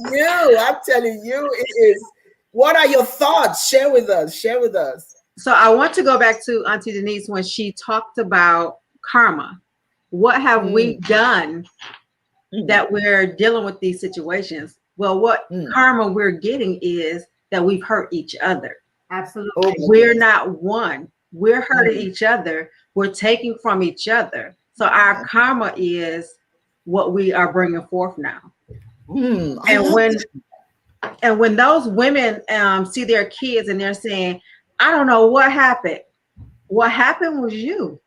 I'm telling you, it is. What are your thoughts? Share with us. So I want to go back to Auntie Denise when she talked about karma. What have we done that we're dealing with these situations? Well, what karma we're getting is that we've hurt each other. Absolutely. We're not one. We're hurting each other. We're taking from each other. So our karma is what we are bringing forth now. And when those women see their kids and they're saying, I don't know what happened. What happened was you.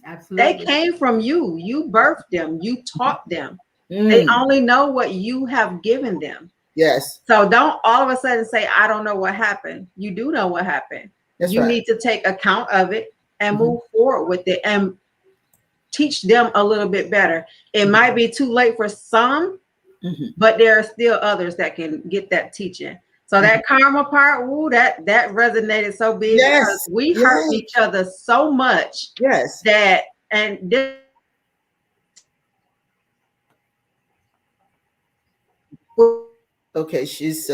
Absolutely. They came from you. You birthed them. You taught them. They only know what you have given them. Yes. So don't all of a sudden say, I don't know what happened. You do know what happened. You need to take account of it and move forward with it and teach them a little bit better. It might be too late for some, but there are still others that can get that teaching. So that karma part, that resonated so big because we hurt each other so much. Yes. Okay, she's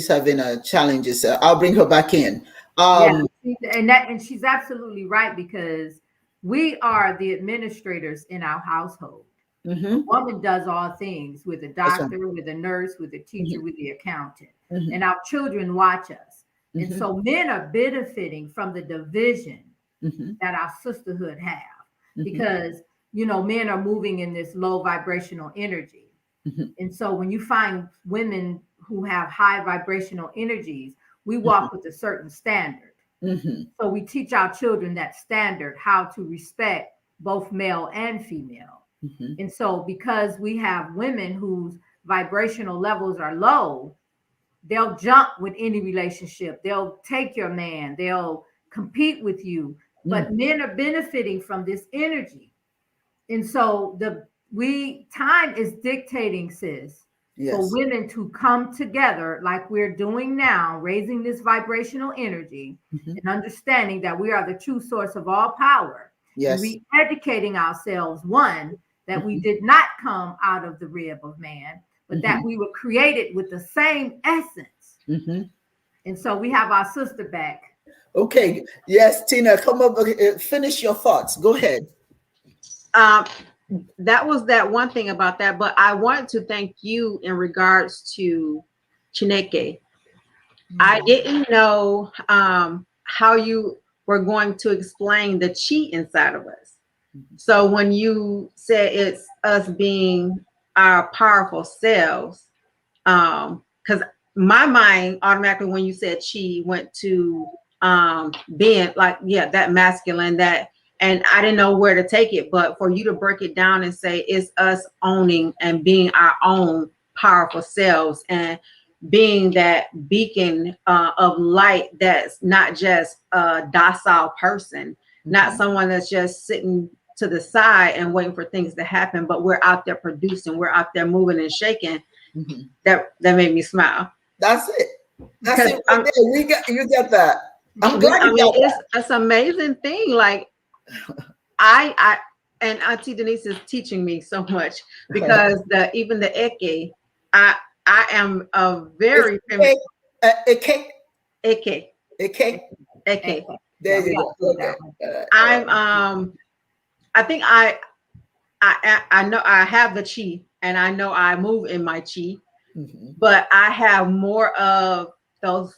having challenges. I'll bring her back in. And she's absolutely right, because we are the administrators in our household. The woman does all things, with a doctor, with a nurse, with a teacher, with the accountant. And our children watch us. And so men are benefiting from the division that our sisterhood have, because, men are moving in this low vibrational energy. And so when you find women who have high vibrational energies, we walk with a certain standard. So we teach our children that standard, how to respect both male and female. And so because we have women whose vibrational levels are low, they'll jump with any relationship. They'll take your man. They'll compete with you. But men are benefiting from this energy. And so time is dictating, sis, for women to come together like we're doing now, raising this vibrational energy and understanding that we are the true source of all power. Yes. Re-educating ourselves, one, that we did not come out of the rib of man, but that we were created with the same essence. And so we have our sister back. Okay. Yes, Tina, come up, finish your thoughts. Go ahead. That was that one thing about that, but I want to thank you in regards to Chineke. I didn't know how you were going to explain the chi inside of us. So when you said it's us being our powerful selves, because my mind automatically, when you said chi, went to being like, that masculine, that and I didn't know where to take it. But for you to break it down and say it's us owning and being our own powerful selves and being that beacon of light, that's not just a docile person, not someone that's just sitting to the side and waiting for things to happen, but we're out there producing, we're out there moving and shaking. That made me smile. That's it. That's it. Right there. You get that. I'm glad you got that. It's an amazing thing. Like I and Auntie Denise is teaching me so much, because even the Eke, I am a very feminine. Eke. There you go. I think I know I have the chi, and I know I move in my chi, but I have more of those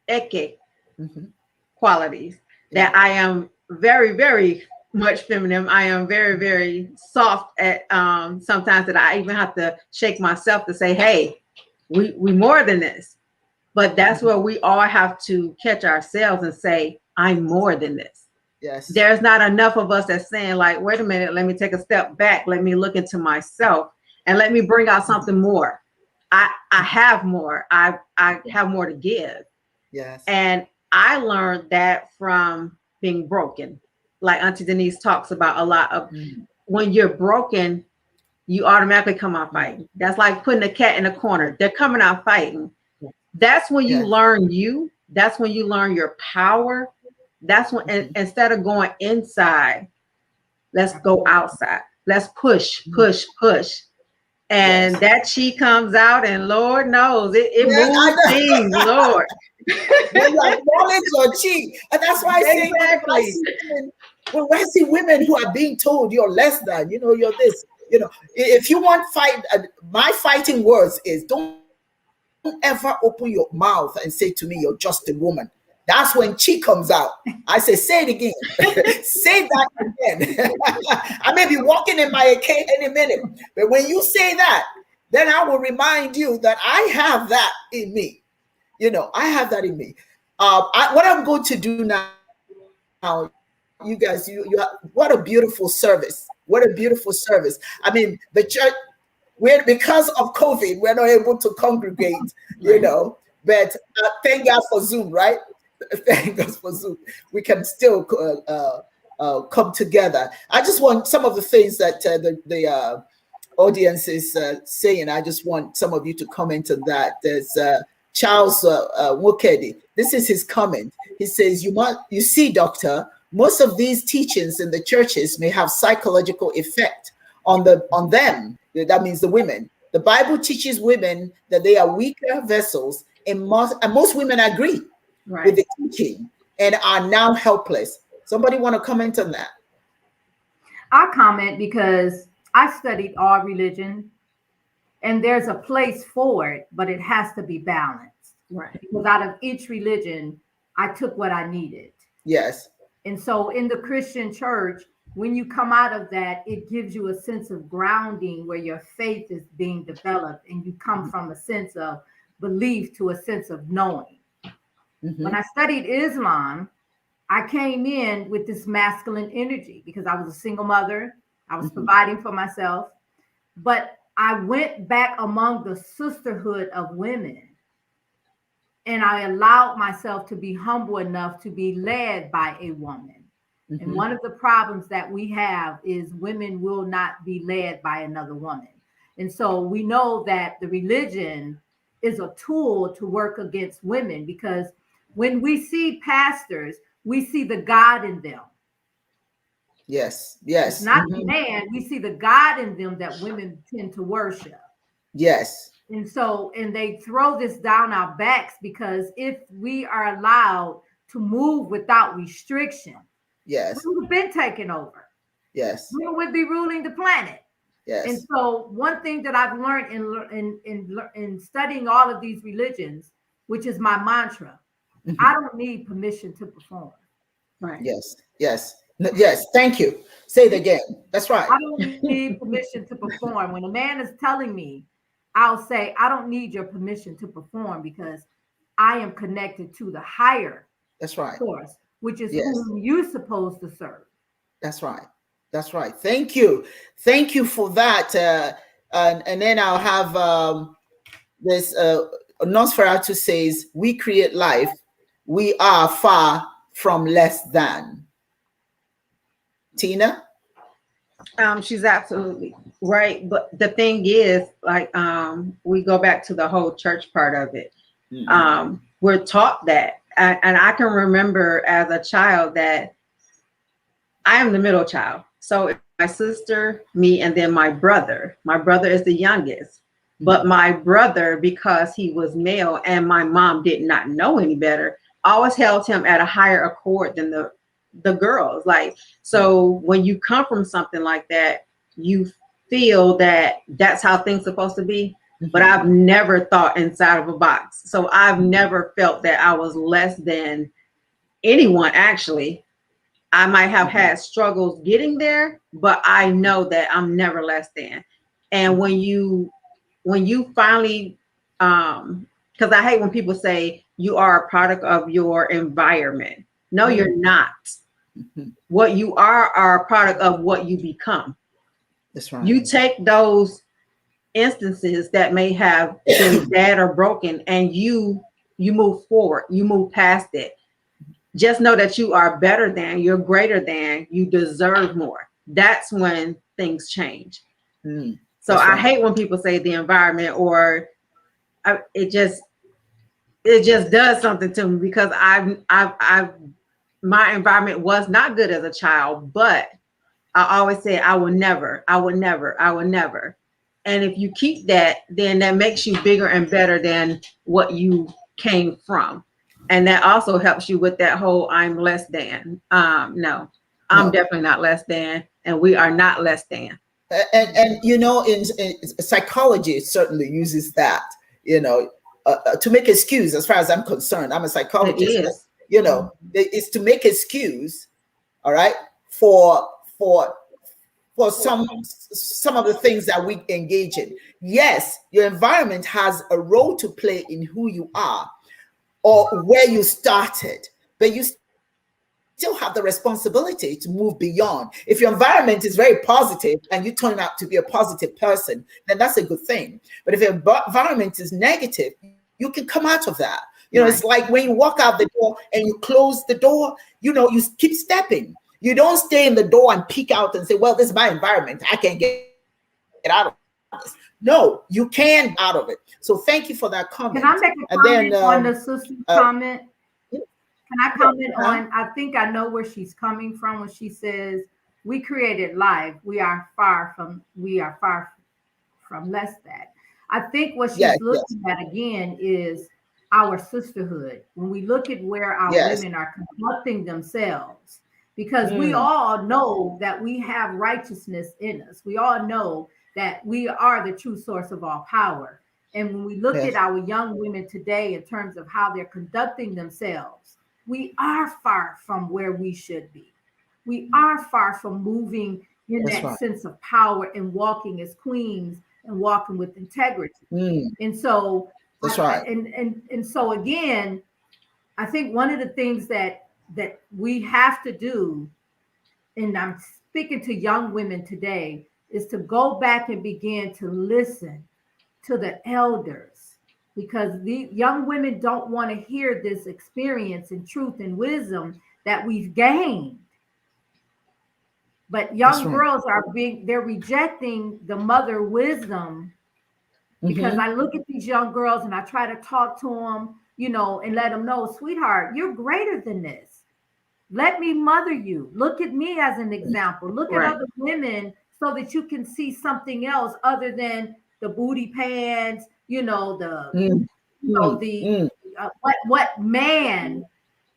Eke qualities, that I am very, very much feminine. I am very, very soft at sometimes, that I even have to shake myself to say, hey, we more than this. But that's where we all have to catch ourselves and say, I'm more than this. Yes. There's not enough of us that's saying, like, wait a minute, let me take a step back. Let me look into myself and let me bring out something more. I have more. I have more to give. Yes. And I learned that from being broken. Like Auntie Denise talks about a lot of, when you're broken, you automatically come out fighting. That's like putting a cat in a corner. They're coming out fighting. That's when you learn you. That's when you learn your power. That's when, instead of going inside, let's go outside. Let's push. And that chi comes out, and Lord knows it moves things, Lord. When you acknowledge your chi, and that's why I say, when I see women who are being told you're less than, you're this, if you want fight, my fighting words is, don't ever open your mouth and say to me, you're just a woman. That's when chi comes out. I say it again. Say that again. I may be walking in my AK any minute, but when you say that, then I will remind you that I have that in me. I have that in me. What I'm going to do now, you guys, what a beautiful service. What a beautiful service. I mean, the church, because of COVID, we're not able to congregate, but thank God for Zoom, right? Thank God for Zoom. We can still come together. I just want some of the things that the audience is saying. I just want some of you to comment on that. There's Charles Wokedi. This is his comment. He says, you see, doctor, most of these teachings in the churches may have psychological effect on them. That means the women. The Bible teaches women that they are weaker vessels, and most women agree with the teaching and are now helpless. Somebody want to comment on that? I comment because I studied all religion, and there's a place for it, but it has to be balanced. Right. Because out of each religion, I took what I needed. Yes. And so in the Christian church, when you come out of that, it gives you a sense of grounding where your faith is being developed, and you come from a sense of belief to a sense of knowing. When I studied Islam, I came in with this masculine energy because I was a single mother. I was providing for myself, but I went back among the sisterhood of women, and I allowed myself to be humble enough to be led by a woman. And one of the problems that we have is women will not be led by another woman. And so we know that the religion is a tool to work against women, because when we see pastors, we see the God in them. Yes. It's not the man. We see the God in them that women tend to worship. Yes. And so, and they throw this down our backs, because if we are allowed to move without restriction, yes, we would have been taken over. Yes. We would be ruling the planet. Yes. And so one thing that I've learned in studying all of these religions, which is my mantra, I don't need permission to perform. Right. Yes. Yes. Yes. Thank you. Say it again. That's right. I don't need permission to perform. When a man is telling me, I'll say, I don't need your permission to perform, because I am connected to the higher That's right. source, which is whom you're supposed to serve. That's right. That's right. Thank you. Thank you for that. And then I'll have this Nosferatu says, we create life. We are far from less than. Tina? She's absolutely right. But the thing is, like, we go back to the whole church part of it. We're taught that. And I can remember as a child that I am the middle child. So it's my sister, me, and then my brother. My brother is the youngest. But my brother, because he was male and my mom did not know any better, always held him at a higher accord than the girls. Like, so when you come from something like that, you feel that that's how things are supposed to be. But I've never thought inside of a box. So I've never felt that I was less than anyone, actually. I might have had struggles getting there, but I know that I'm never less than. And when you finally, because I hate when people say you are a product of your environment. No, you're not. What you are a product of what you become. That's right. You take those instances that may have been bad or broken, and you move forward, you move past it. Just know that you are better than, you're greater than, you deserve more. That's when things change. So I hate when people say the environment, or it just does something to me, because my environment was not good as a child, but I always say I will never. And if you keep that, then that makes you bigger and better than what you came from. And that also helps you with that whole I'm less than. No, I'm definitely not less than, and we are not less than. And you know, in psychology, it certainly uses that, you know, to make excuse. As far as I'm concerned, I'm a psychologist. You know, it's to make excuse, all right, for some of the things that we engage in. Yes, your environment has a role to play in who you are or where you started, but you still have the responsibility to move beyond. If your environment is very positive and you turn out to be a positive person, then that's a good thing. But if your environment is negative, you can come out of that. You know, it's like when you walk out the door and you close the door, you know, you keep stepping. You don't stay in the door and peek out and say, well, this is my environment, I can't get out of this. No, you can get out of it. So thank you for that comment. Can I make a comment on the sister's comment? Can I comment on, I think I know where she's coming from when she says, we created life. We are far from less than. I think what she's looking at again is our sisterhood. When we look at where our women are conducting themselves, because we all know that we have righteousness in us. We all know that we are the true source of all power. And when we look at our young women today in terms of how they're conducting themselves, we are far from where we should be. We are far from moving in that sense of power and walking as queens and walking with integrity. And so and so again, I think one of the things that we have to do, and I'm speaking to young women today, is to go back and begin to listen to the elders, because the young women don't want to hear this experience and truth and wisdom that we've gained. But young girls they're rejecting the mother wisdom, because I look at these young girls and I try to talk to them, you know, and let them know, sweetheart, you're greater than this. Let me mother you. Look at me as an example. Look at other women so that you can see something else other than the booty pants, you know, what man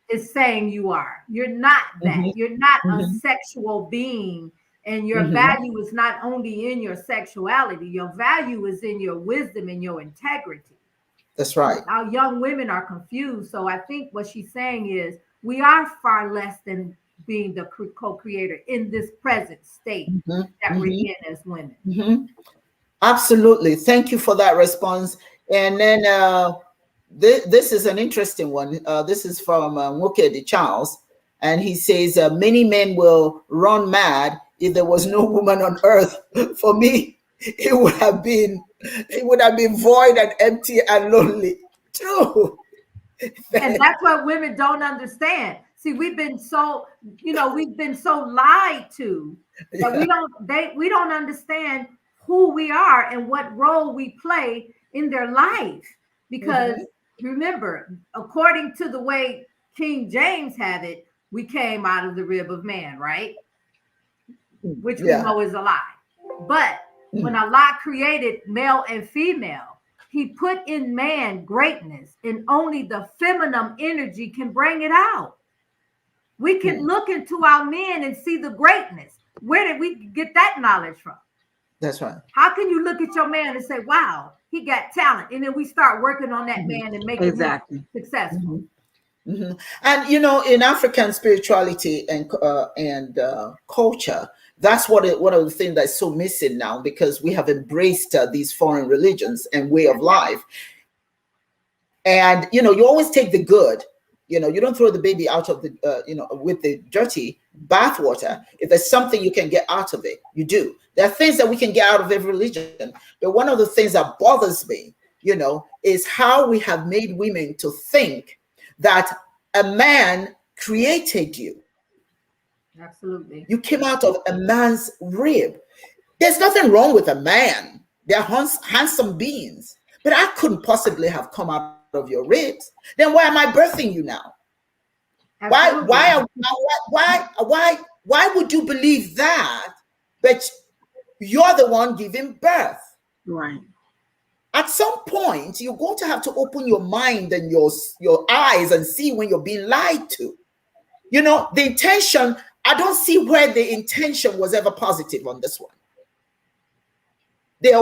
is saying you are. You're not that. You're not a sexual being, and your value is not only in your sexuality. Your value is in your wisdom and your integrity. That's right. Our young women are confused. So I think what she's saying is we are far less than being the co-creator in this present state that we're in as women. Absolutely. Thank you for that response. And then this is an interesting one. This is from Nwoke de Charles. And he says, many men will run mad if there was no woman on earth. For me, it would have been void and empty and lonely. True. And that's what women don't understand. See, we've been so lied to that we don't understand who we are and what role we play in their life. Because remember, according to the way King James had it, we came out of the rib of man, right? Which we know is a lie. But when Allah created male and female, he put in man greatness, and only the feminine energy can bring it out. We can look into our men and see the greatness. Where did we get that knowledge from? That's right. How can you look at your man and say, wow, he got talent? And then we start working on that man and making him successful. And in African spirituality and culture, that's one of the things that's so missing now, because we have embraced these foreign religions and way of life. And you always take the good. You don't throw the baby out of the with the dirty bathwater. If there's something you can get out of it, you do. There are things that we can get out of every religion, but one of the things that bothers me, is how we have made women to think that a man created you. Absolutely. You came out of a man's rib. There's nothing wrong with a man. They're handsome beings, but I couldn't possibly have come out of your ribs. Then why am I birthing you now? Absolutely. Why would you believe that? But you're the one giving birth. Right. At some point, you're going to have to open your mind and your eyes and see when you're being lied to. The intention, I don't see where the intention was ever positive on this one. The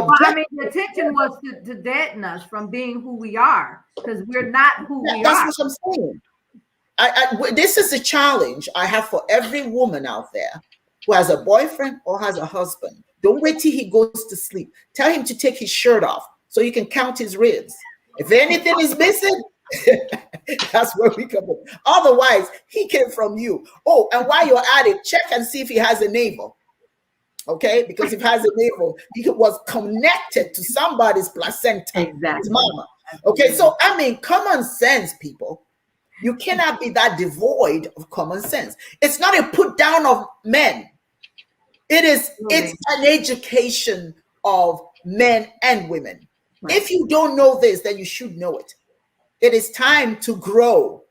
intention was to deaden us from being who we are, because we're not who we are. That's what I'm saying. This is a challenge I have for every woman out there who has a boyfriend or has a husband. Don't wait till he goes to sleep. Tell him to take his shirt off so you can count his ribs. If anything is missing, that's where we come in. Otherwise, he came from you. Oh, and while you're at it, check and see if he has a navel. Okay, because if he has a navel, he was connected to somebody's placenta, his mama. Okay, so common sense, people. You cannot be that devoid of common sense. It's not a put down of men. It's an education of men and women. Right. If you don't know this, then you should know it. It is time to grow.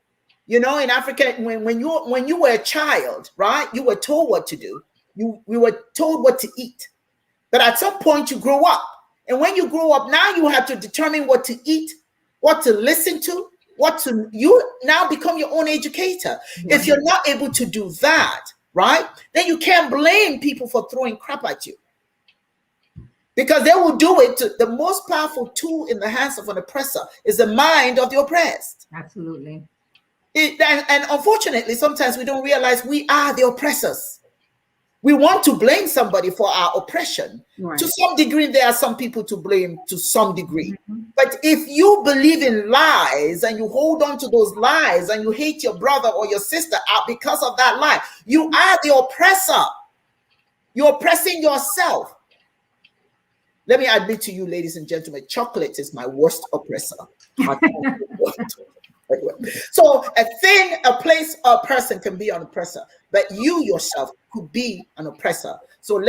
In Africa, when you were a child, right, you were told what to do. We were told what to eat. But at some point you grow up. And when you grow up, now you have to determine what to eat, what to listen to, you now become your own educator. Right. If you're not able to do that, right, then you can't blame people for throwing crap at you. Because they will do it the most powerful tool in the hands of an oppressor is the mind of the oppressed. Absolutely. And unfortunately, sometimes we don't realize we are the oppressors. We want to blame somebody for our oppression. Right. To some degree, there are some people to blame to some degree. But if you believe in lies and you hold on to those lies and you hate your brother or your sister out because of that lie, you are the oppressor. You're oppressing yourself. Let me admit to you, ladies and gentlemen, chocolate is my worst oppressor. So a person can be an oppressor, but you yourself could be an oppressor. So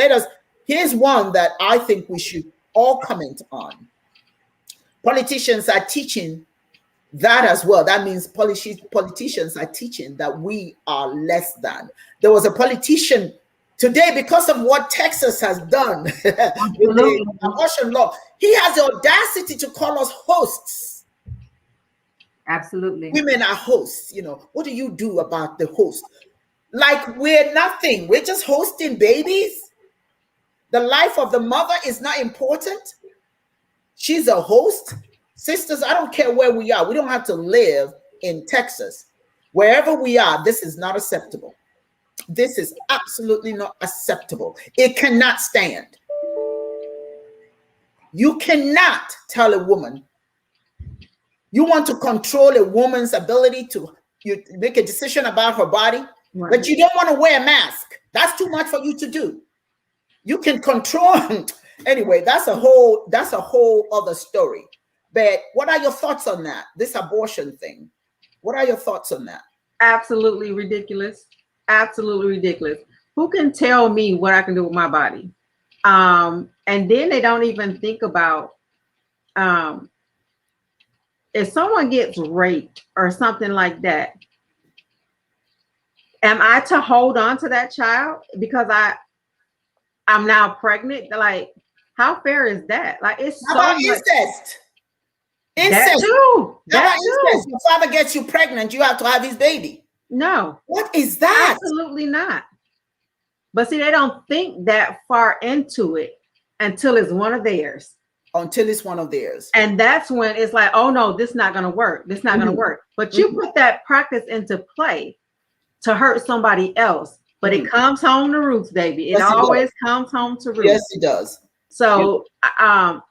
here's one that I think we should all comment on. Politicians are teaching that as well. That means politicians are teaching that we are less than. There was a politician today, because of what Texas has done with the abortion law, he has the audacity to call us hosts. Absolutely. Women are hosts. What do you do about the host? Like we're nothing. We're just hosting babies. The life of the mother is not important. She's a host. Sisters, I don't care where we are. We don't have to live in Texas. Wherever we are, this is not acceptable. This is absolutely not acceptable. It cannot stand. You cannot tell a woman, you want to control a woman's ability to make a decision about her body. Right. But you don't want to wear a mask. That's too much for you to do. You can control. Anyway, that's a whole other story. But what are your thoughts on that? This abortion thing. What are your thoughts on that? Absolutely ridiculous. Absolutely ridiculous. Who can tell me what I can do with my body? And then they don't even think about if someone gets raped or something like that, am I to hold on to that child because I'm now pregnant? Like, how fair is that? Like, it's How so about much. Incest? That too. How about That too. incest? Your father gets you pregnant, you have to have his baby. No. What is that? Absolutely not. But see, they don't think that far into it until it's one of theirs. Until it's one of theirs. And that's when it's like, oh no, this is not going to work. This is not going to work. But you put that practice into play to hurt somebody else. But it comes home to roots, baby. It always comes home to roots. Yes, it does. So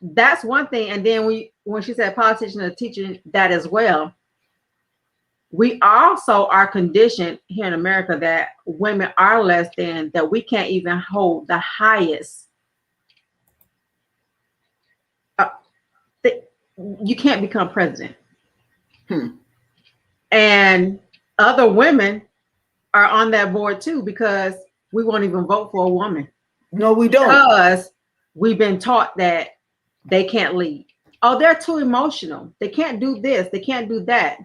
that's one thing. And then when she said politicians are teaching that as well, we also are conditioned here in America that women are less than, that we can't even hold the highest. You can't become president. And other women are on that board too, because we won't even vote for a woman. No, we don't. Because we've been taught that they can't lead. Oh, they're too emotional. They can't do this. They can't do that.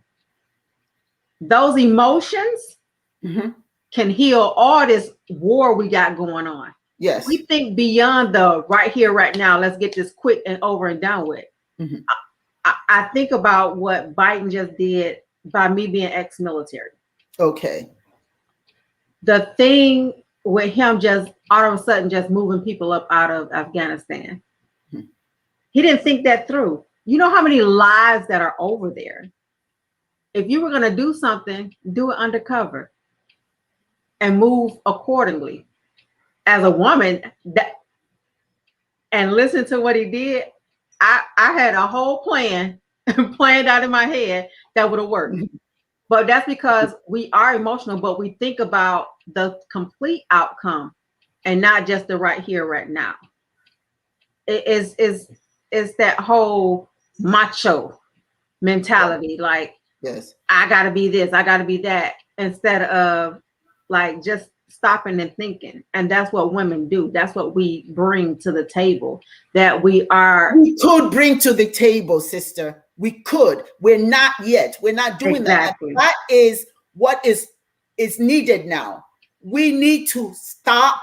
Those emotions can heal all this war we got going on. Yes. We think beyond the right here, right now. Let's get this quick and over and done with. I think about what Biden just did by me being ex-military. Okay. The thing with him just all of a sudden just moving people up out of Afghanistan. He didn't think that through. You know how many lives that are over there? If you were going to do something, do it undercover and move accordingly. As a woman, and listen to what he did, I had a whole plan planned out in my head that would have worked. But that's because we are emotional, but we think about the complete outcome and not just the right here, right now. It is that whole macho mentality, like, yes, I gotta be this, I gotta be that, instead of like just stopping and thinking. And that's what women do. That's what we bring to the table. That we could bring to the table, sister. We could. We're not yet. We're not doing exactly. That is what is needed now. We need to stop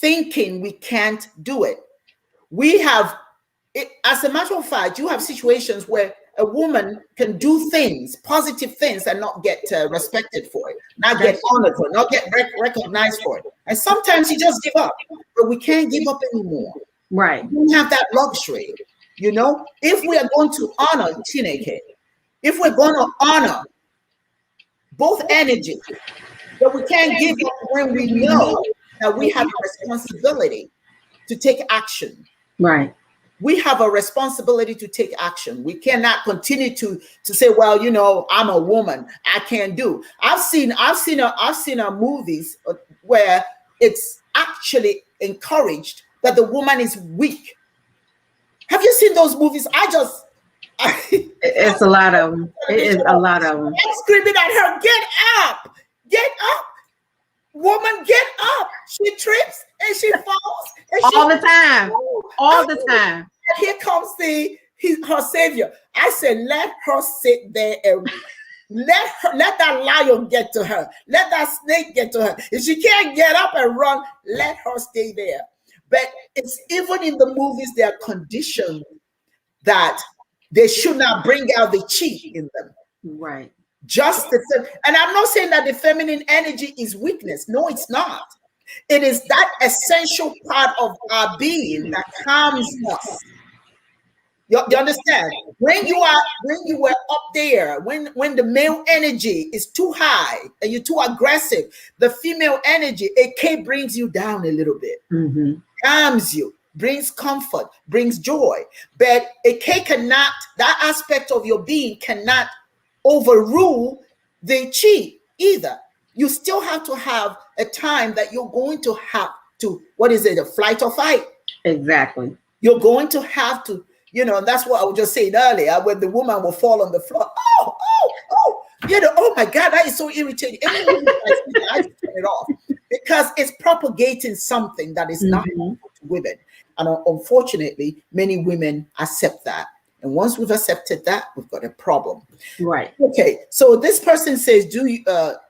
thinking we can't do it. We have it, as a matter of fact, you have situations where a woman can do things, positive things, and not get respected for it, not get honored for it, not get recognized for it. And sometimes you just give up, but we can't give up anymore. Right. We don't have that luxury. You know, if we are going to honor Chineke, if we're going to honor both energies, but we can't give up when we know that we have a responsibility to take action. Right. We have a responsibility to take action. We cannot continue to say, well, you know, I'm a woman, I can't do. I've seen movies where it's actually encouraged that the woman is weak. Have you seen those movies? It's a lot of them. It is a lot of them. I'm screaming at her, get up, woman, get up. She trips and she falls. And all the time. All the time. And here comes her savior. I said, let her sit there and let that lion get to her. Let that snake get to her. If she can't get up and run, let her stay there. But it's even in the movies, they are conditioned that they should not bring out the chi in them. Right. Just the same. And I'm not saying that the feminine energy is weakness. No, it's not. It is that essential part of our being that calms us. You understand? When you were up there, when the male energy is too high and you're too aggressive, the female energy, it brings you down a little bit. Calms you, brings comfort, brings joy. But cannot, that aspect of your being cannot overrule the chi either. you still have to have a time that you're going to have to, what is it, a flight or fight? Exactly. You're going to have to, you know, and that's what I was just saying earlier, when the woman will fall on the floor. You know, oh my God, that is so irritating. Any woman I see that, I just turn it off, because it's propagating something that is not helpful to women. And unfortunately, many women accept that. And once we've accepted that, we've got a problem. Right. Okay, so this person says, "Do you,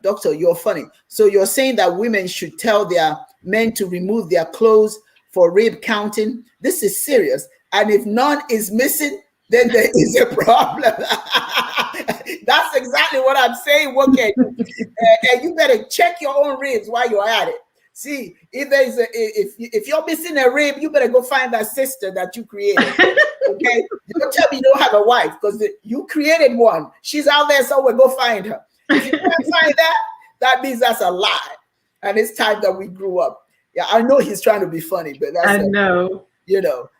doctor, you're funny. So you're saying that women should tell their men to remove their clothes for rib counting? This is serious. And if none is missing, then there is a problem." That's exactly what I'm saying. Okay, and you better check your own ribs while you're at it. See, if there's if you're missing a rib, you better go find that sister that you created. Okay, don't tell me you don't have a wife, because you created one. She's out there somewhere. Go find her. If you can't find that, that means that's a lie. And it's time that we grew up. Yeah, I know he's trying to be funny, but that's I know. You know.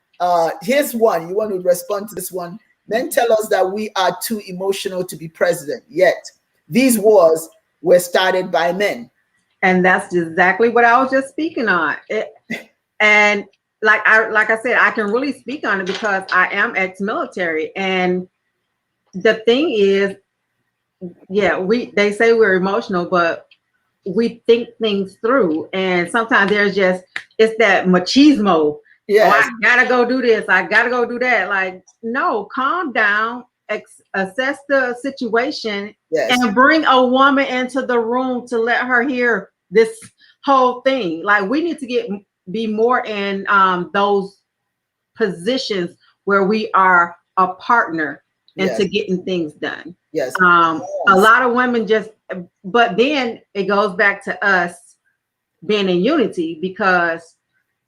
Here's one. You want to respond to this one? Men tell us that we are too emotional to be president. Yet these wars were started by men. And that's exactly what I was just speaking on. And like I said, I can really speak on it because I am ex-military. And the thing is, yeah, they say we're emotional, but we think things through. And sometimes it's that machismo. Yeah, oh, I gotta go do this. I gotta go do that. Like, no, calm down, assess the situation, and bring a woman into the room to let her hear this whole thing. Like, we need to be more in those positions where we are a partner into getting things done. Yes. A lot of women but then it goes back to us being in unity, because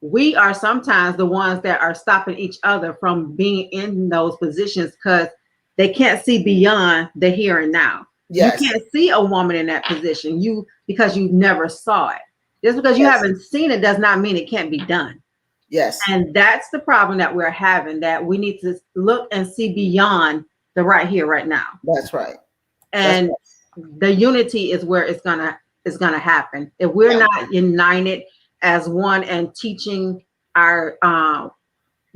we are sometimes the ones that are stopping each other from being in those positions, because they can't see beyond the here and now. Yes. You can't see a woman in that position because you never saw it. Just because you haven't seen it does not mean it can't be done. Yes. And that's the problem that we're having, that we need to look and see beyond the right here, right now. That's right. And the unity is where it's gonna happen. If we're not united as one and teaching our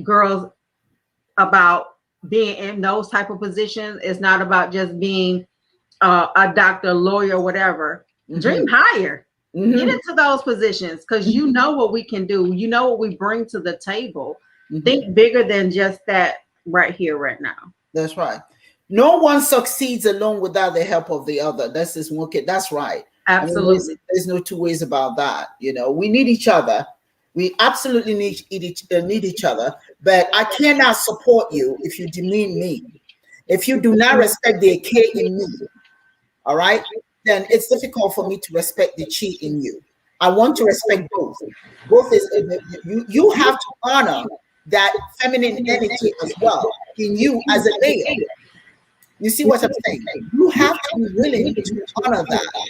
girls about being in those type of positions, it's not about just being a doctor, lawyer, whatever. Dream higher. Get into those positions, because you know what we can do. You know what we bring to the table. Think bigger than just that right here, right now. That's right. No one succeeds alone without the help of the other. That's just okay. That's right. Absolutely. I mean, there's no two ways about that. You know, we need each other. We absolutely need each other. But I cannot support you if you demean me. If you do not respect the K in me, all right, then it's difficult for me to respect the Chi in you. I want to respect both. Both is you have to honor that feminine energy as well in you as a male. You see what I'm saying? You have to be willing to honor that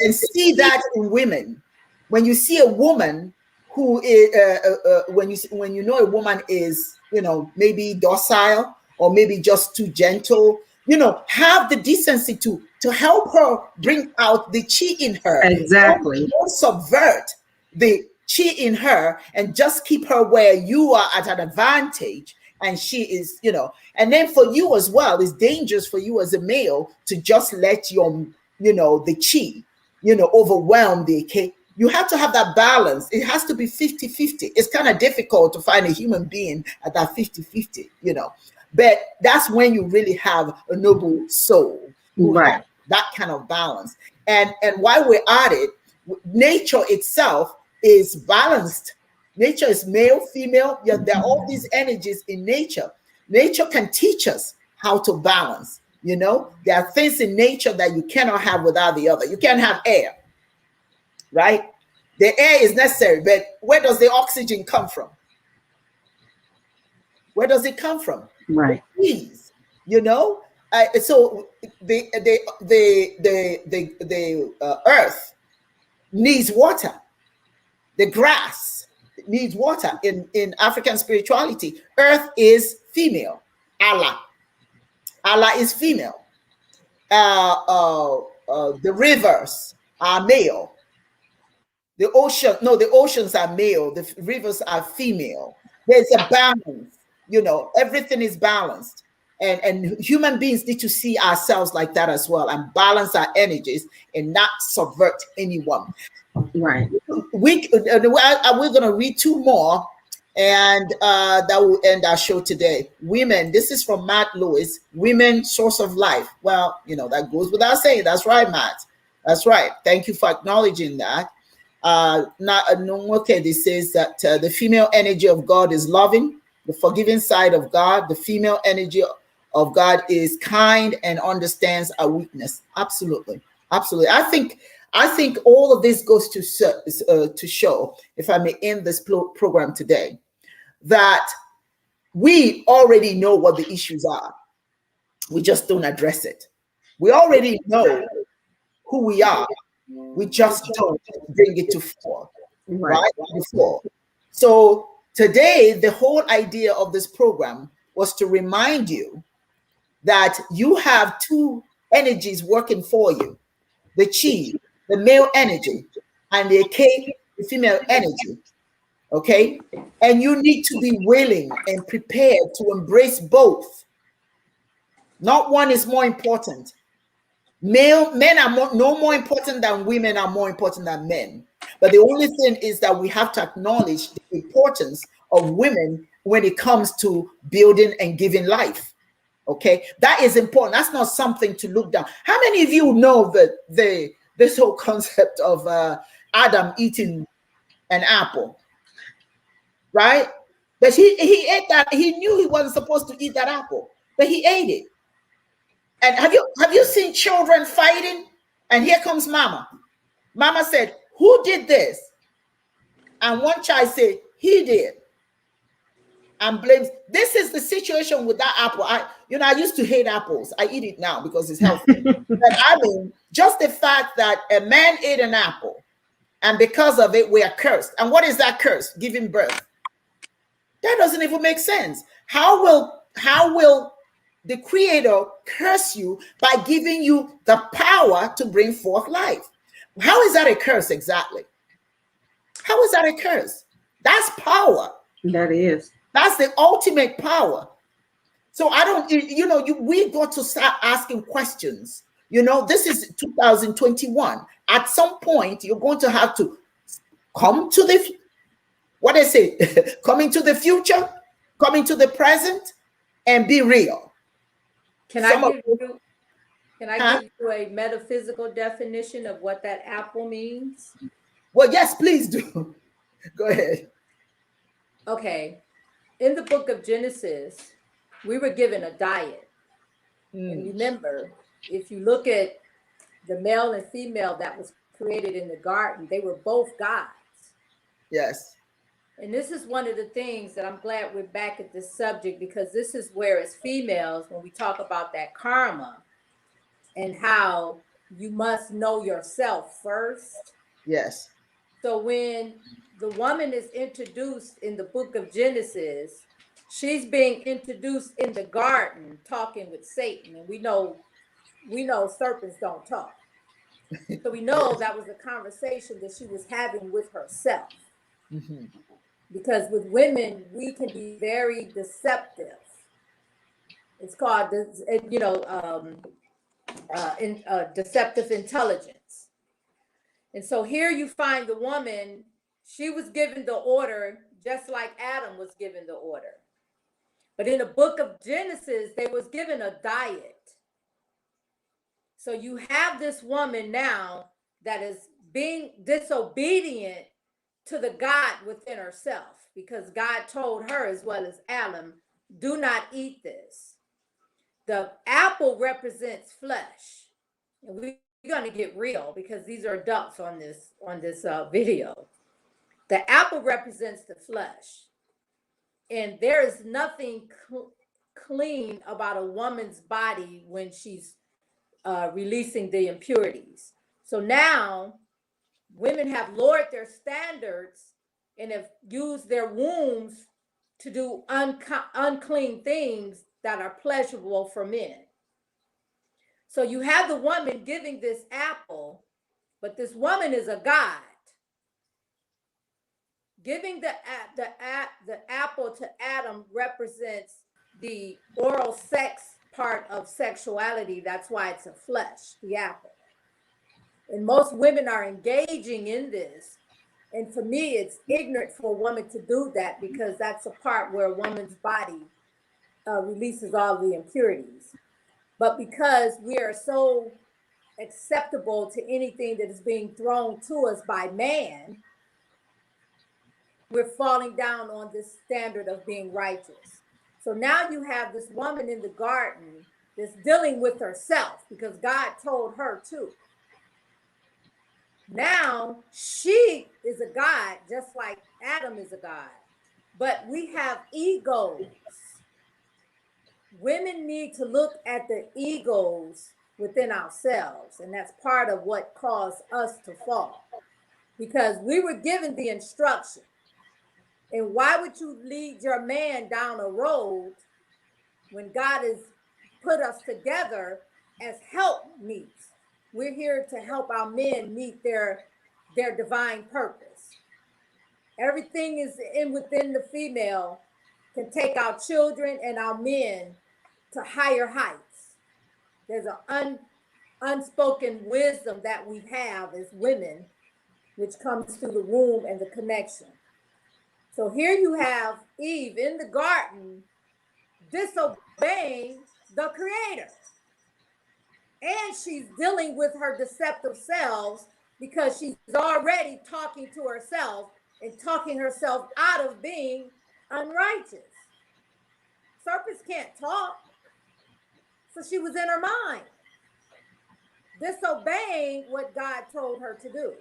and see that in women. When you see a woman who is, when you know a woman is, you know, maybe docile or maybe just too gentle, you know, have the decency to help her bring out the Chi in her. Exactly. Don't subvert the Chi in her and just keep her where you are at an advantage. And she is, you know, and then for you as well, it's dangerous for you as a male to just let your, you know, the Chi, you know, overwhelm the K. You have to have that balance. It has to be 50-50. It's kind of difficult to find a human being at that 50-50, you know, but that's when you really have a noble soul, right? That kind of balance. And while we're at it, nature itself is balanced. Nature is male, female. Yeah, there are all these energies in nature. Nature can teach us how to balance. You know, there are things in nature that you cannot have without the other. You can't have air, right? The air is necessary, but where does the oxygen come from? Where does it come from? Right. The trees, you know. So the earth needs water. The grass needs water. In African spirituality, earth is female. Allah is female. the rivers are male. The oceans are male. The rivers are female. There's a balance. Everything is balanced. And human beings need to see ourselves like that as well, and balance our energies and not subvert anyone. Right. We're going to read two more, and that will end our show today. Women, this is from Matt Lewis, Women, Source of Life. Well, that goes without saying. That's right, Matt. That's right. Thank you for acknowledging that. This says that the female energy of God is loving, the forgiving side of God. The female energy of God is kind and understands our weakness. Absolutely. Absolutely. I think all of this goes to show, if I may end this program today, that we already know what the issues are. We just don't address it. We already know who we are. We just don't bring it to fore, right? Before. So today, the whole idea of this program was to remind you that you have two energies working for you: the chi, the male energy, and the K, the female energy. Okay? And you need to be willing and prepared to embrace both. Not one is more important. Men are no more important than women are more important than men. But the only thing is that we have to acknowledge the importance of women when it comes to building and giving life. Okay, that is important. That's not something to look down. How many of you know that this whole concept of Adam eating an apple, right? But he ate that. He knew he wasn't supposed to eat that apple, but he ate it. And have you seen children fighting? And here comes mama. Mama said, "Who did this?" And one child said, "He did." And blames. This is the situation with that apple. I used to hate apples. I eat it now because it's healthy. But I mean, just the fact that a man ate an apple, and because of it, we are cursed. And what is that curse? Giving birth. That doesn't even make sense. How will the Creator curse you by giving you the power to bring forth life? How is that a curse exactly? How is that a curse? That's power. That is. That's the ultimate power. So we got to start asking questions. This is 2021. At some point, you're going to have to come to the, what I say, coming to the future, coming to the present, and be real. Can I give you a metaphysical definition of what that apple means? Well, yes, please do. Go ahead. Okay. In the book of Genesis, we were given a diet. And remember, if you look at the male and female that was created in the garden, they were both gods. Yes. And this is one of the things that I'm glad we're back at this subject, because this is where, as females, when we talk about that karma and how you must know yourself first. Yes. So when the woman is introduced in the book of Genesis, she's being introduced in the garden talking with Satan. And we know serpents don't talk. So we know that was a conversation that she was having with herself. Mm-hmm. Because with women, we can be very deceptive. It's called, deceptive intelligence. And so here you find the woman, she was given the order just like Adam was given the order. But in the book of Genesis, they was given a diet. So you have this woman now that is being disobedient to the God within herself, because God told her, as well as Adam, do not eat this. The apple represents flesh. And we're going to get real, because these are adults on this video. The apple represents the flesh. And there is nothing clean about a woman's body when she's releasing the impurities. So now women have lowered their standards and have used their wombs to do unclean things that are pleasurable for men. So you have the woman giving this apple, but this woman is a god. Giving the apple to Adam represents the oral sex part of sexuality. That's why it's a flesh, the apple. And most women are engaging in this. And for me, it's ignorant for a woman to do that, because that's a part where a woman's body releases all the impurities. But because we are so acceptable to anything that is being thrown to us by man, we're falling down on this standard of being righteous. So now you have this woman in the garden that's dealing with herself, because God told her to. Now she is a god, just like Adam is a god. But we have egos. Women need to look at the egos within ourselves, and that's part of what caused us to fall, because we were given the instruction. And why would you lead your man down a road when God has put us together as helpmeets? We're here to help our men meet their divine purpose. Everything is within the female can take our children and our men to higher heights. There's an unspoken wisdom that we have as women, which comes through the womb and the connection. So here you have Eve in the garden disobeying the Creator. And she's dealing with her deceptive selves, because she's already talking to herself and talking herself out of being unrighteous. Serpents can't talk. So she was in her mind, disobeying what God told her to do.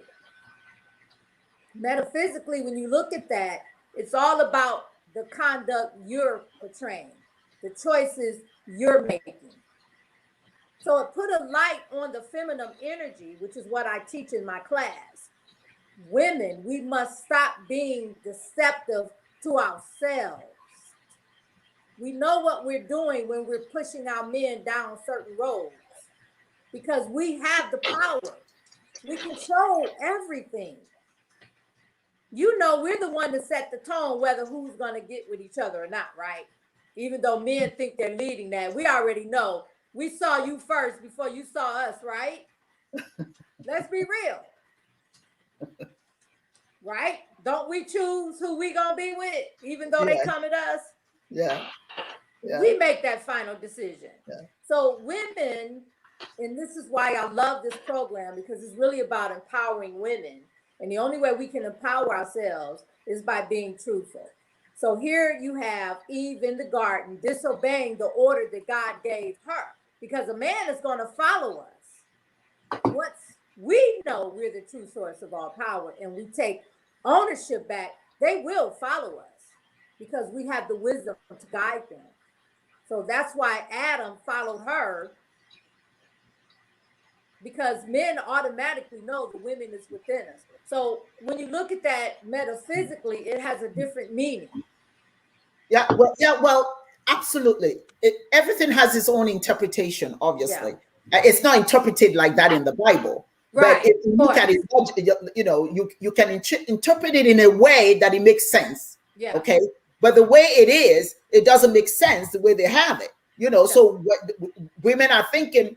Metaphysically, when you look at that, it's all about the conduct you're portraying, the choices you're making. So it put a light on the feminine energy, which is what I teach in my class. Women, we must stop being deceptive to ourselves. We know what we're doing when we're pushing our men down certain roads, because we have the power. We control everything. You know, we're the one to set the tone whether who's going to get with each other or not, right? Even though men think they're leading that, we already know. We saw you first before you saw us, right? Let's be real. Right? Don't we choose who we going to be with, even though they come at us? Yeah. We make that final decision. Yeah. So women, and this is why I love this program, because it's really about empowering women. And the only way we can empower ourselves is by being truthful. So here you have Eve in the garden disobeying the order that God gave her, because a man is going to follow us. Once we know we're the true source of all power and we take ownership back, they will follow us, because we have the wisdom to guide them. So that's why Adam followed her, because men automatically know the women is within us. So when you look at that metaphysically, it has a different meaning. Yeah, well, absolutely. Everything has its own interpretation, obviously. Yeah. It's not interpreted like that in the Bible. Right. But if you look at it, you know, you can interpret it in a way that it makes sense. Yeah. Okay. But the way it is, it doesn't make sense the way they have it. You know, so what women are thinking,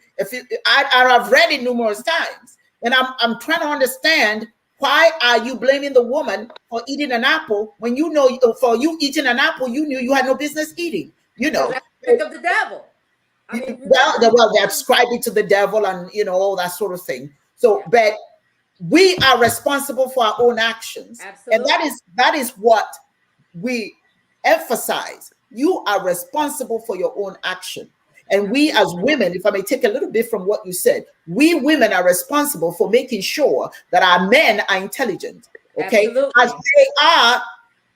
I've read it numerous times, and I'm trying to understand, why are you blaming the woman for eating an apple when you know for you eating an apple you knew you had no business eating? You know, think of the devil. I mean, well, they ascribe it to the devil and all that sort of thing. So, but we are responsible for our own actions. Absolutely. And that is what we emphasize. You are responsible for your own action. And we as women, if I may take a little bit from what you said, we women are responsible for making sure that our men are intelligent, okay? Absolutely. As they are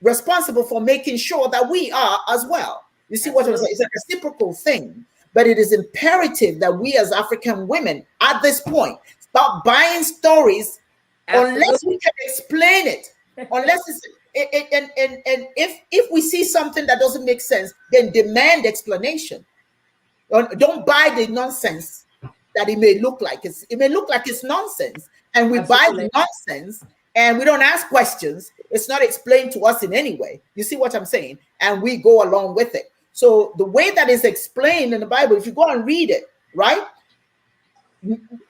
responsible for making sure that we are as well. You see what I'm saying? It's a reciprocal thing, but it is imperative that we as African women at this point stop buying stories unless we can explain it, unless it's and if we see something that doesn't make sense, then demand explanation. Don't buy the nonsense that it may look like. It may look like it's nonsense, and we buy the nonsense, and we don't ask questions. It's not explained to us in any way. You see what I'm saying? And we go along with it. So the way that is explained in the Bible, if you go and read it, right?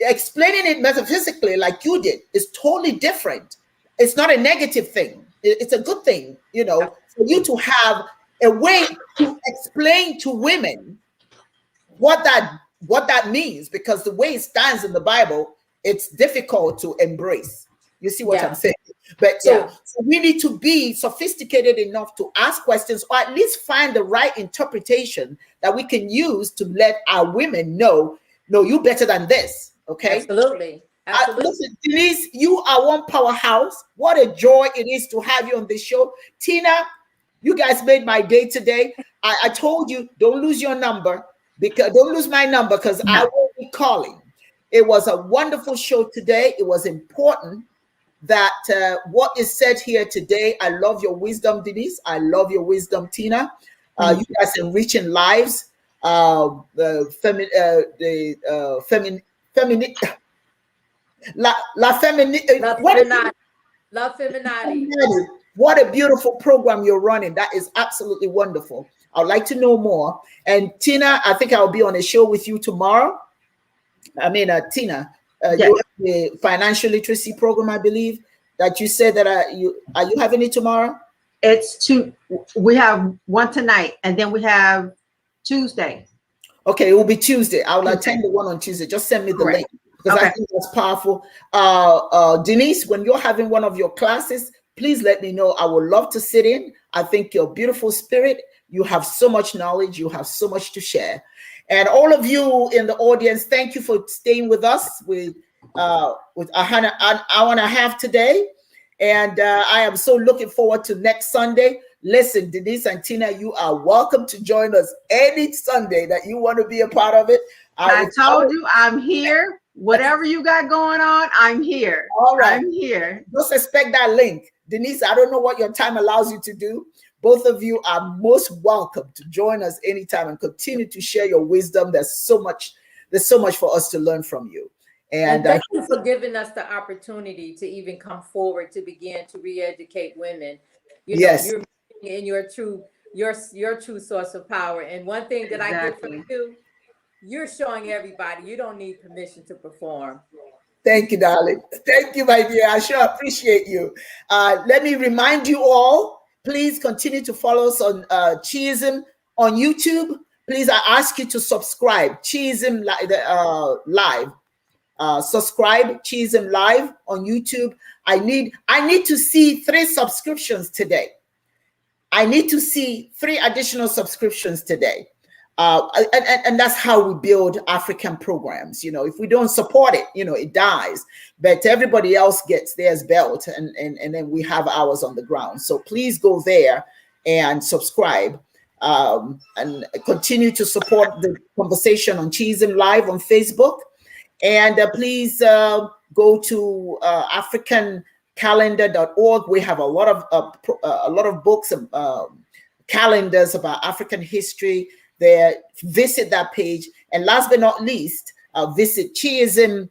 Explaining it metaphysically like you did is totally different. It's not a negative thing. It's a good thing, you know, for you to have a way to explain to women what that means, because the way it stands in the Bible, it's difficult to embrace. You see what I'm saying? But so we need to be sophisticated enough to ask questions, or at least find the right interpretation that we can use to let our women know, no, you better than this. Okay. Absolutely. Listen, Denise, you are one powerhouse. What a joy it is to have you on this show. Tina, you guys made my day today. I told you, don't lose your number, because don't lose my number, because I will be calling. It was a wonderful show today. It was important that what is said here today. I love your wisdom, Denise. I love your wisdom, Tina. You guys enriching lives. La Feminati. What a beautiful program you're running. That is absolutely wonderful. I would like to know more. And Tina, I think I'll be on a show with you tomorrow. I mean, Tina, you have the financial literacy program, I believe, that you said that are you having it tomorrow? We have one tonight, and then we have Tuesday. Okay, it will be Tuesday. I will attend the one on Tuesday. Just send me the link, because I think that's powerful. Denise, when you're having one of your classes, please let me know. I would love to sit in. I think you're a beautiful spirit. You have so much knowledge. You have so much to share. And all of you in the audience, thank you for staying with us with an hour and a half today. And I am so looking forward to next Sunday. Listen, Denise and Tina, you are welcome to join us any Sunday that you want to be a part of it. I told you I'm here. Whatever you got going on, I'm here. All right. I'm here. Just expect that link. Denise, I don't know what your time allows you to do. Both of you are most welcome to join us anytime and continue to share your wisdom. There's so much for us to learn from you. And thank you for giving us the opportunity to even come forward to begin to re-educate women. You know, you're in your true source of power. And one thing that I get from you, you're showing everybody you don't need permission to perform. Thank you, darling. Thank you, my dear. I sure appreciate you. Let me remind you all, please continue to follow us on Chiism on YouTube. Please, I ask you to subscribe. Chiism Live. Subscribe Chiism Live on YouTube. I need to see 3 subscriptions today. I need to see 3 additional subscriptions today. And that's how we build African programs. You know, if we don't support it, you know, it dies. But everybody else gets theirs built, and then we have ours on the ground. So please go there and subscribe, and continue to support the conversation on Chiism Live on Facebook. And please go to AfricanCalendar.org. We have a lot of books and calendars about African history there. Visit that page. And last but not least, visit Chiism.org.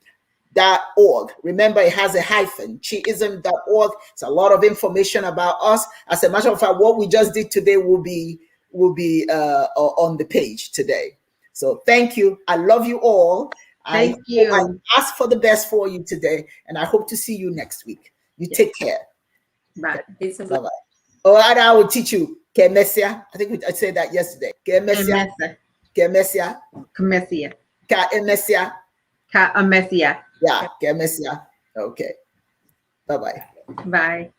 Remember, it has a hyphen, Chiism.org. It's a lot of information about us. As a matter of fact, what we just did today will be on the page today. So thank you. I love you all. Thank you. I ask for the best for you today, and I hope to see you next week. You take care. Bye. Bye-bye. Oh, I will teach you. Kemesia. I think I said that yesterday. Kemesia. Kemesia. Kemesia. Kemesia. Kemesia. Yeah, Kemesia. Okay. Bye-bye. Bye.